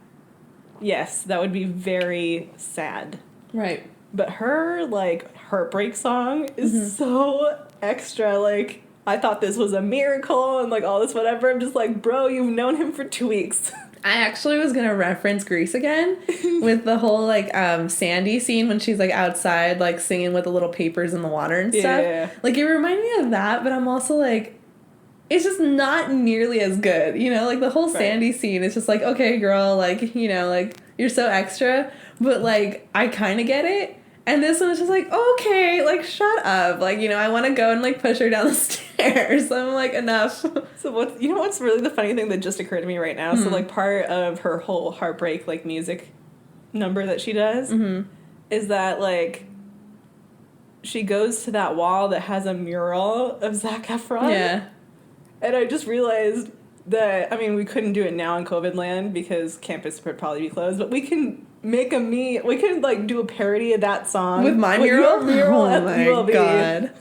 yes, that would be very sad. Right. But her, like, heartbreak song is so extra. Like, I thought this was a miracle and, like, all this whatever. I'm just like, bro, you've known him for 2 weeks. I actually was gonna reference Grease again with the whole, like, Sandy scene when she's, like, outside, like, singing with the little papers in the water and stuff. Yeah. Like, it reminded me of that, but I'm also like, it's just not nearly as good, you know? Like, the whole Sandy scene is just like, okay, girl, like, you know, like, you're so extra, but, like, I kind of get it. And this one was just like, okay, like, shut up. Like, you know, I want to go and, like, push her down the stairs. I'm like, enough. So what's really the funny thing that just occurred to me right now? So, like, part of her whole heartbreak, like, music number that she does is that, like, she goes to that wall that has a mural of Zac Efron. Yeah. And I just realized that, I mean, we couldn't do it now in COVID land because campus would probably be closed, but we can make we can, like, do a parody of that song. With my mural? Your mural oh at my the ULB. God.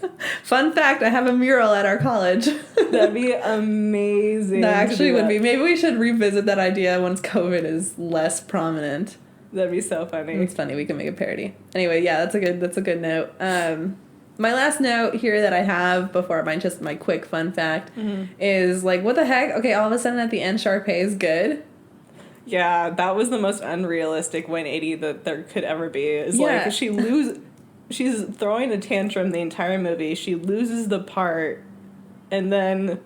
Fun fact, I have a mural at our college. That'd be amazing. That actually would be. Maybe we should revisit that idea once COVID is less prominent. That'd be so funny. It's funny. We can make a parody. Anyway, yeah, that's a good note. My last note here that I have before my quick fun fact is, like, what the heck? Okay, all of a sudden at the end, Sharpay is good. Yeah, that was the most unrealistic 180 that there could ever be. Is like she's throwing a tantrum the entire movie. She loses the part, and then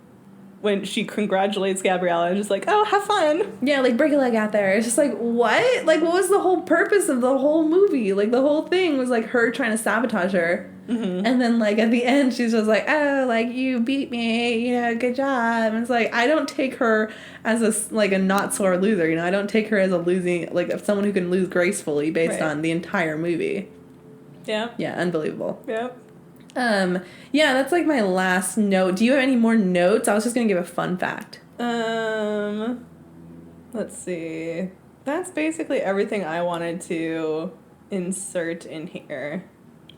when she congratulates Gabriella, I'm just like, oh, have fun. Yeah, like, break a leg out there. It's just like, what? Like, what was the whole purpose of the whole movie? Like, the whole thing was, like, her trying to sabotage her. And then, like, at the end, she's just like, oh, like, you beat me, you know, good job. And it's like, I don't take her as a not sore loser, you know? I don't take her as a losing, like, someone who can lose gracefully based on the entire movie. Yeah. Yeah, unbelievable. Yep. Yeah, that's, like, my last note. Do you have any more notes? I was just gonna give a fun fact. Let's see. That's basically everything I wanted to insert in here.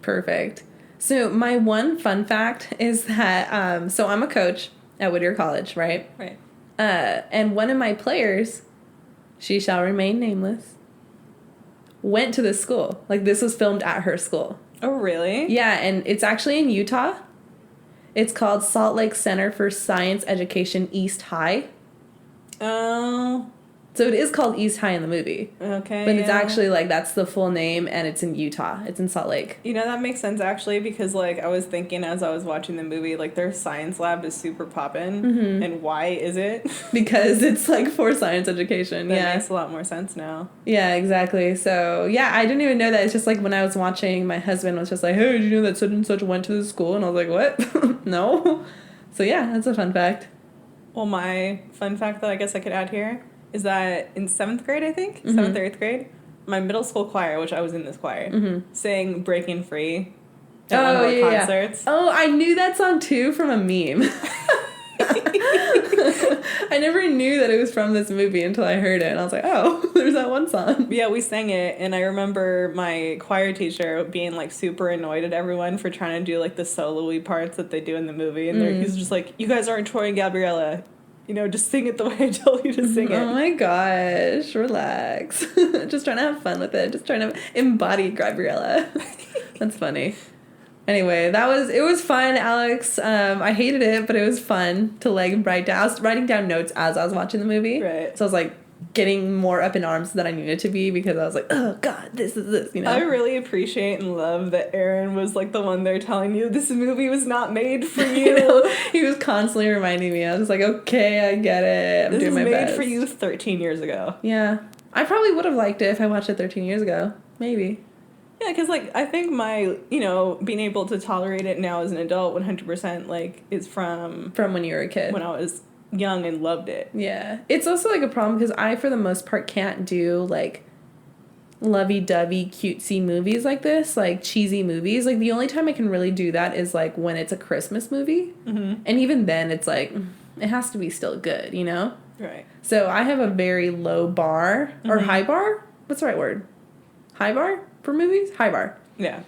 Perfect. So my one fun fact is that, so I'm a coach at Whittier College, right? Right. And one of my players, she shall remain nameless, went to this school. Like, this was filmed at her school. Oh, really? Yeah, and it's actually in Utah. It's called Salt Lake Center for Science Education East High. Oh. So it is called East High in the movie. Okay. But it's actually, like, that's the full name, and it's in Utah. It's in Salt Lake. You know, that makes sense, actually, because, like, I was thinking as I was watching the movie, like, their science lab is super poppin'. Mm-hmm. And why is it? Because it's, like, for science education. That makes a lot more sense now. Yeah, exactly. So, yeah, I didn't even know that. It's just, like, when I was watching, my husband was just like, hey, did you know that such and such went to the school? And I was like, what? No. So, yeah, that's a fun fact. Well, my fun fact that I guess I could add here is that in 7th grade, I think, Mm-hmm. 7th or 8th grade, my middle school choir, which I was in this choir, sang Breaking Free at one of our concerts. Yeah. Oh, I knew that song, too, from a meme. I never knew that it was from this movie until I heard it, and I was like, oh, there's that one song. Yeah, we sang it, and I remember my choir teacher being, like, super annoyed at everyone for trying to do, like, the solo-y parts that they do in the movie, and he's just like, you guys aren't Troy and Gabriella. You know, just sing it the way I told you to sing it. Oh my gosh, relax. Just trying to have fun with it. Just trying to embody Gabriella. That's funny. Anyway, it was fun, Alex. I hated it, but it was fun to, like, write down. I was writing down notes as I was watching the movie. Right. So I was, like, getting more up in arms than I needed to be because I was like, oh, God, this is this, you know? I really appreciate and love that Aaron was, like, the one there telling you this movie was not made for you. He was constantly reminding me. I was like, okay, I get it. I'm doing my best. This is made for you 13 years ago. Yeah. I probably would have liked it if I watched it 13 years ago. Maybe. Yeah, because, like, I think my, you know, being able to tolerate it now as an adult 100%, like, is from when you were a kid. When I was young and loved it. Yeah. It's also, like, a problem because I, for the most part, can't do, like, lovey-dovey, cutesy movies like this, like, cheesy movies. Like, the only time I can really do that is, like, when it's a Christmas movie. Mm-hmm. And even then, it's, like, it has to be still good, you know? Right. So I have a very low bar, or high bar? What's the right word? High bar for movies? High bar. Yeah.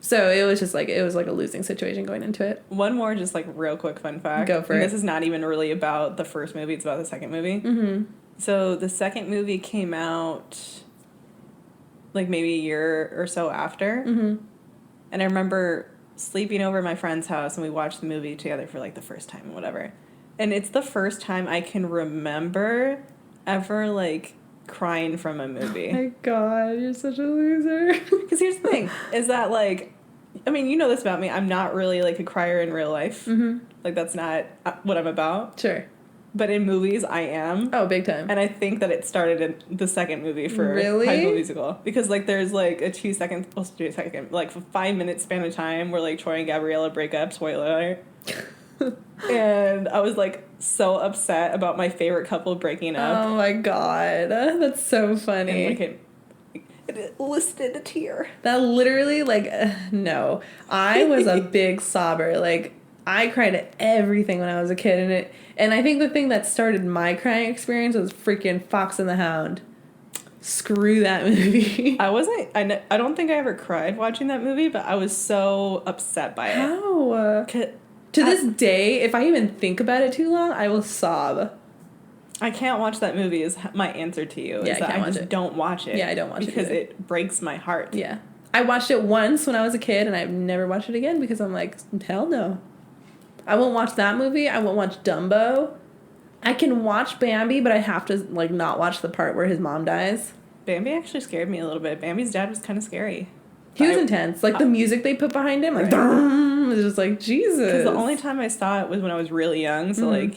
So it was just like, it was like a losing situation going into it. One more just like real quick fun fact. Go for it. This is not even really about the first movie, it's about the second movie. Mm-hmm. So the second movie came out like maybe a year or so after. Mm-hmm. And I remember sleeping over at my friend's house and we watched the movie together for like the first time and whatever. And it's the first time I can remember ever like crying from a movie. Oh my God, you're such a loser. Because here's the thing, is that like, I mean, you know this about me, I'm not really like a crier in real life. Mm-hmm. Like that's not what I'm about. Sure. But in movies, I am. Oh, big time. And I think that it started in the second movie for really? High School Musical. Because, like, there's, like, a 5-minute span of time where, like, Troy and Gabriella break up. Spoiler alert. And I was, like, so upset about my favorite couple breaking up. Oh, my God. That's so funny. And, like, it elicited a tear. That literally, like, no. I was a big sobber. Like, I cried at everything when I was a kid, and I think the thing that started my crying experience was freaking Fox and the Hound. Screw that movie. I don't think I ever cried watching that movie, but I was so upset by it. How? To this day, if I even think about it too long, I will sob. I can't watch that movie is my answer to you. Yeah, I just don't watch it. Yeah, I don't watch it because it breaks my heart. Yeah. I watched it once when I was a kid, and I've never watched it again because I'm like, hell no. I won't watch that movie. I won't watch Dumbo. I can watch Bambi, but I have to, like, not watch the part where his mom dies. Bambi actually scared me a little bit. Bambi's dad was kind of scary. He was intense. Like, the music they put behind him, like, it was just like, Jesus. Because the only time I saw it was when I was really young, so, like,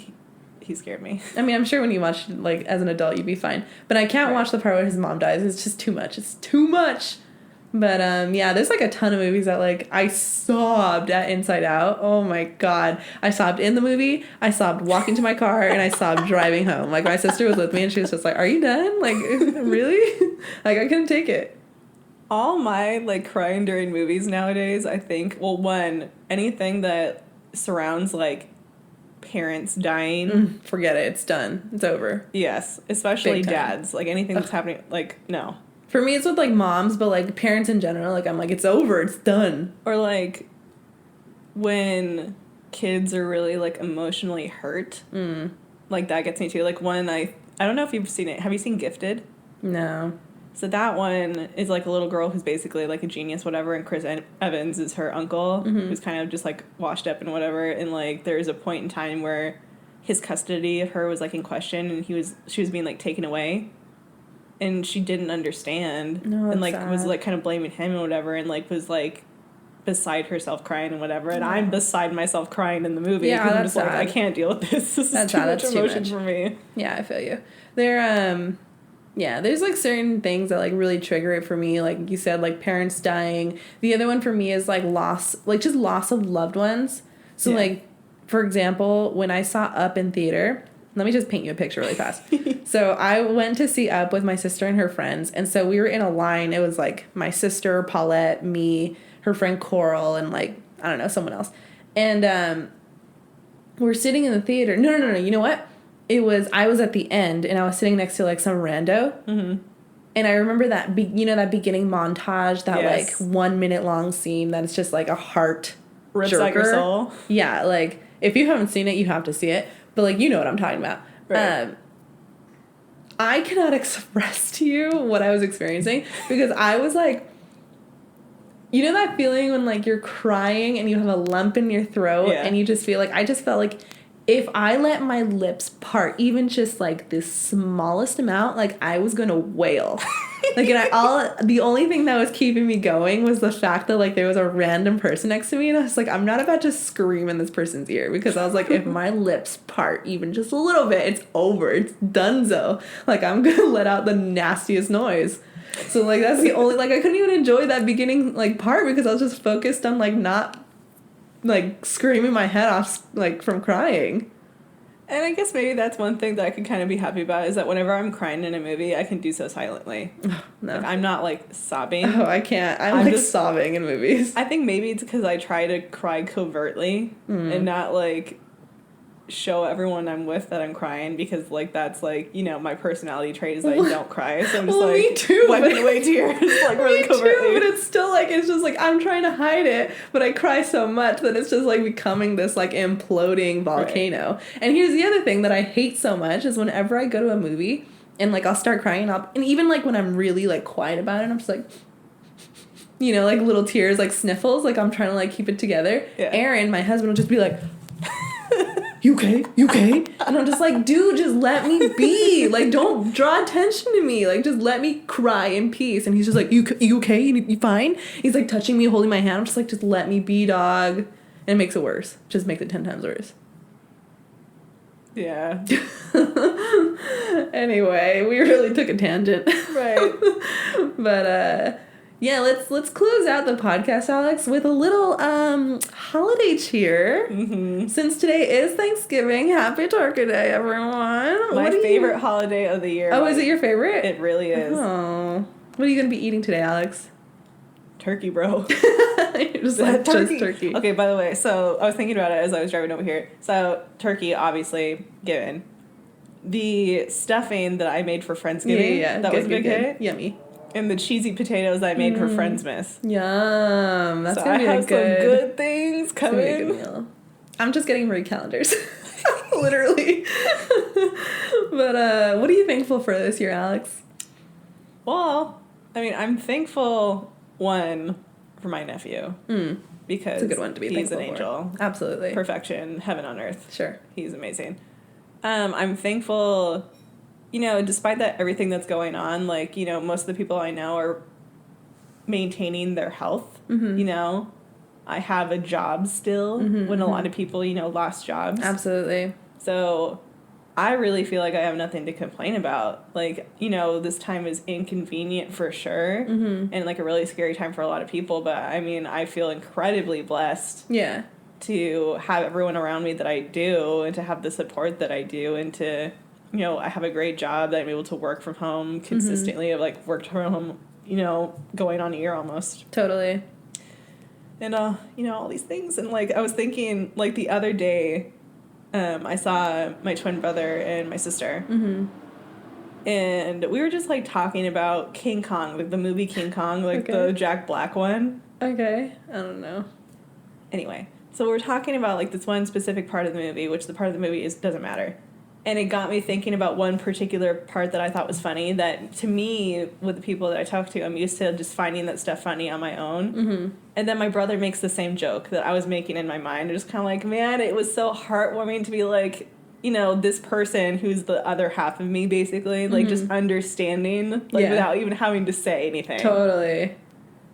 he scared me. I mean, I'm sure when you watch it, like, as an adult, you'd be fine. But I can't watch the part where his mom dies. It's just too much. It's too much. But, yeah, there's, like, a ton of movies that, like, I sobbed at Inside Out. Oh, my God. I sobbed in the movie, I sobbed walking to my car, and I sobbed driving home. Like, my sister was with me, and she was just like, are you done? Like, really? Like, I couldn't take it. All my, like, crying during movies nowadays, I think, well, one, anything that surrounds, like, parents dying. Forget it. It's done. It's over. Yes. Especially dads. Like, anything that's happening, like, no. For me, it's with, like, moms, but, like, parents in general, like, I'm like, it's over, it's done. Or, like, when kids are really, like, emotionally hurt. Like, that gets me, too. Like, one, I don't know if you've seen it. Have you seen Gifted? No. So that one is, like, a little girl who's basically, like, a genius, whatever, and Chris Evans is her uncle, who's kind of just, like, washed up and whatever. And, like, there's a point in time where his custody of her was, like, in question, and she was being, like, taken away. And she didn't understand. No, and, like, sad. was, like, kind of blaming him and whatever, and, like, was, like, beside herself crying and whatever. And I'm beside myself crying in the movie. Yeah, I'm that's just sad. like, I can't deal with this. This is too much emotion for me. Yeah, I feel you. There's, like, certain things that, like, really trigger it for me. Like you said, like, parents dying. The other one for me is, like, loss of loved ones. So, like, for example, when I saw Up in theater, let me just paint you a picture really fast. So I went to see Up with my sister and her friends. And so we were in a line. It was, like, my sister, Paulette, me, her friend Coral, and, like, I don't know, someone else. And we're sitting in the theater. No. You know what? I was at the end, and I was sitting next to, like, some rando. Mm-hmm. And I remember that, that beginning montage, that, like, 1 minute long scene that is just, like, a heart rips out your soul. Yeah, like, if you haven't seen it, you have to see it. But, like, you know what I'm talking about. Right. I cannot express to you what I was experiencing, because I was, like, you know that feeling when, like, you're crying and you have a lump in your throat and you just feel like, I just felt like if I let my lips part even just, like, this smallest amount, like, I was gonna wail. Like, and the only thing that was keeping me going was the fact that, like, there was a random person next to me, and I was like, I'm not about to scream in this person's ear, because I was like, if my lips part even just a little bit, it's over. It's donezo. Like, I'm gonna let out the nastiest noise. So, like, that's the only, like, I couldn't even enjoy that beginning, like, part, because I was just focused on, like, not, like, screaming my head off, like, from crying. And I guess maybe that's one thing that I could kind of be happy about, is that whenever I'm crying in a movie, I can do so silently. No. Like, I'm not, like, sobbing. Oh, I can't. I'm like, just sobbing in movies. I think maybe it's because I try to cry covertly and not, like, show everyone I'm with that I'm crying, because, like, that's, like, you know, my personality trait is that I don't cry, so I'm just like, me too, wiping away tears, like, really covertly. Too, but it's still, like, it's just, like, I'm trying to hide it, but I cry so much that it's just, like, becoming this, like, imploding volcano. Right. And here's the other thing that I hate so much is whenever I go to a movie and, like, I'll start crying up, and even, like, when I'm really, like, quiet about it, I'm just like, you know, like, little tears, like, sniffles, like, I'm trying to, like, keep it together. Yeah. Aaron, my husband, will just be like, You okay? And I'm just like, dude, just let me be. Like, don't draw attention to me. Like, just let me cry in peace. And he's just like, you okay? You fine? He's, like, touching me, holding my hand. I'm just like, just let me be, dog. And it makes it worse. Just makes it 10 times worse. Yeah. Anyway, we really took a tangent. Right. But, yeah, let's close out the podcast, Alex, with a little holiday cheer. Mm-hmm. Since today is Thanksgiving, happy Turkey Day, everyone. My favorite holiday of the year. Oh, is it your favorite? It really is. Oh. What are you going to be eating today, Alex? Turkey, bro. You're just like, turkey. Just turkey. Okay, by the way, so I was thinking about it as I was driving over here. So, turkey, obviously, given. The stuffing that I made for Friendsgiving, that was a big hit. Yummy. And the cheesy potatoes I made for Friendsmas. Yum. That's going to be some good things coming. It's gonna be a good meal. I'm just getting Marie calendars. Literally. But what are you thankful for this year, Alex? Well, I mean, I'm thankful, one, for my nephew. Because it's a good one to be he's thankful an angel. For. Absolutely. Perfection, heaven on earth. Sure. He's amazing. I'm thankful, you know, despite that everything that's going on, like, you know, most of the people I know are maintaining their health. Mm-hmm. You know, I have a job still when a lot of people, you know, lost jobs. Absolutely. So I really feel like I have nothing to complain about. Like, you know, this time is inconvenient for sure, and, like, a really scary time for a lot of people, but, I mean, I feel incredibly blessed. Yeah. To have everyone around me that I do, and to have the support that I do, and to, you know, I have a great job that I'm able to work from home consistently. I've, like, worked from home, you know, going on a year almost. Totally. And, you know, all these things. And, like, I was thinking, like, the other day, I saw my twin brother and my sister. Mm-hmm. And we were just, like, talking about King Kong, like, the movie King Kong, like, the Jack Black one. Okay. I don't know. Anyway. So we're talking about, like, this one specific part of the movie, which the part of the movie doesn't matter. And it got me thinking about one particular part that I thought was funny, that, to me, with the people that I talk to, I'm used to just finding that stuff funny on my own. Mm-hmm. And then my brother makes the same joke that I was making in my mind. I'm just kind of like, man, it was so heartwarming to be like, you know, this person who's the other half of me, basically, like, just understanding, like, without even having to say anything. Totally.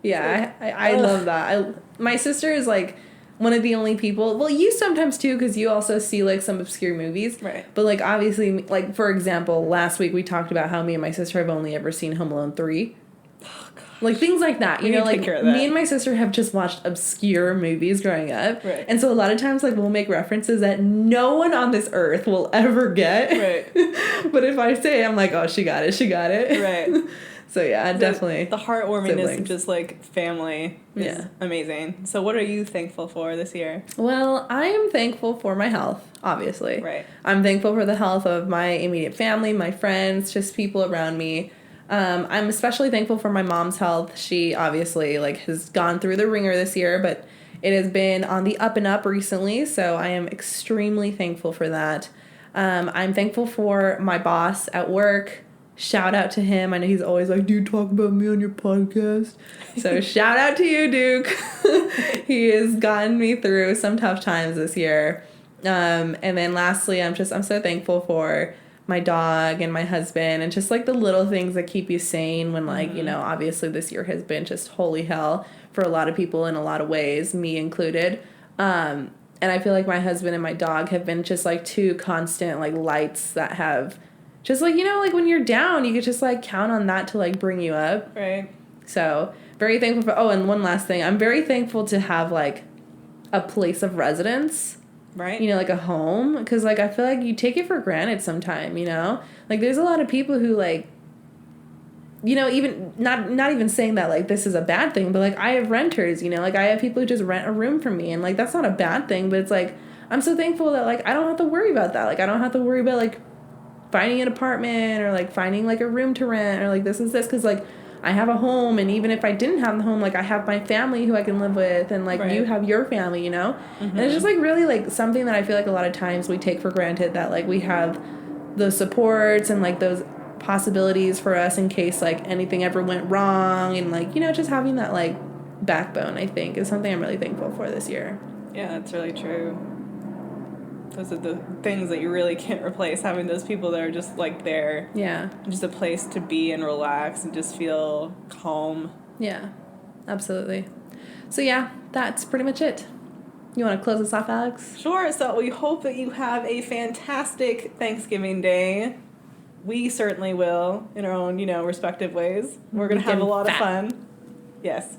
Yeah, I love that. My sister is, like, one of the only people, well, you sometimes, too, because you also see, like, some obscure movies. Right. But, like, obviously, like, for example, last week we talked about how me and my sister have only ever seen Home Alone 3. Oh, gosh. Like, things like that, you know, like, me and my sister have just watched obscure movies growing up. Right. And so a lot of times, like, we'll make references that no one on this earth will ever get. Right. But if I say it, I'm like, oh, she got it. Right. So, yeah, definitely. The heartwarmingness of just, like, family is amazing. So what are you thankful for this year? Well, I am thankful for my health, obviously. Right. I'm thankful for the health of my immediate family, my friends, just people around me. I'm especially thankful for my mom's health. She obviously, like, has gone through the ringer this year, but it has been on the up and up recently, so I am extremely thankful for that. I'm thankful for my boss at work. Shout out to him. I know he's always like, dude, talk about me on your podcast. So shout out to you, Duke. He has gotten me through some tough times this year. And then lastly, I'm so thankful for my dog and my husband and just, like, the little things that keep you sane when, like, you know, obviously this year has been just holy hell for a lot of people in a lot of ways, me included. And I feel like my husband and my dog have been just, like, two constant, like, lights that have just, like, you know, like, when you're down, you could just, like, count on that to, like, bring you up. Right. So very thankful for, oh, and one last thing. I'm very thankful to have, like, a place of residence. Right. You know, like a home, because, like, I feel like you take it for granted sometime, you know? Like, there's a lot of people who, like, you know, even, not even saying that, like, this is a bad thing, but, like, I have renters, you know? Like, I have people who just rent a room from me, and, like, that's not a bad thing, but it's, like, I'm so thankful that, like, I don't have to worry about that. Like, I don't have to worry about, like, finding an apartment or, like, finding, like, a room to rent or, like, this, because, like, I have a home, and even if I didn't have the home, like, I have my family who I can live with, and, like, you have your family, you know? And it's just, like, really, like, something that I feel like a lot of times we take for granted, that, like, we have those supports and, like, those possibilities for us in case, like, anything ever went wrong, and, like, you know, just having that, like, backbone, I think, is something I'm really thankful for this year. Yeah, that's really true. Those are the things that you really can't replace, having those people that are just, like, there. Yeah. Just a place to be and relax and just feel calm. Yeah, absolutely. So, yeah, that's pretty much it. You want to close us off, Alex? Sure. So we hope that you have a fantastic Thanksgiving Day. We certainly will, in our own, you know, respective ways. We're going to have a lot of fun. Yes.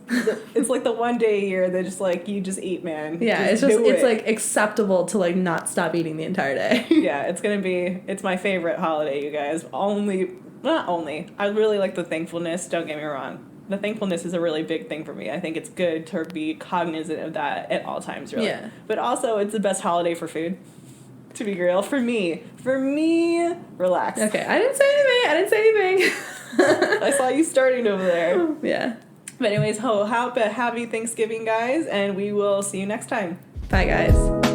It's like the one day a year that just, like, you just eat, man. Yeah, it's like acceptable to, like, not stop eating the entire day. Yeah, it's my favorite holiday, you guys. Not only. I really like the thankfulness, don't get me wrong. The thankfulness is a really big thing for me. I think it's good to be cognizant of that at all times, really. Yeah. But also, it's the best holiday for food. To be real, for me, relax. Okay, I didn't say anything. I saw you starting over there. Yeah. But anyways, happy Thanksgiving, guys, and we will see you next time. Bye, guys.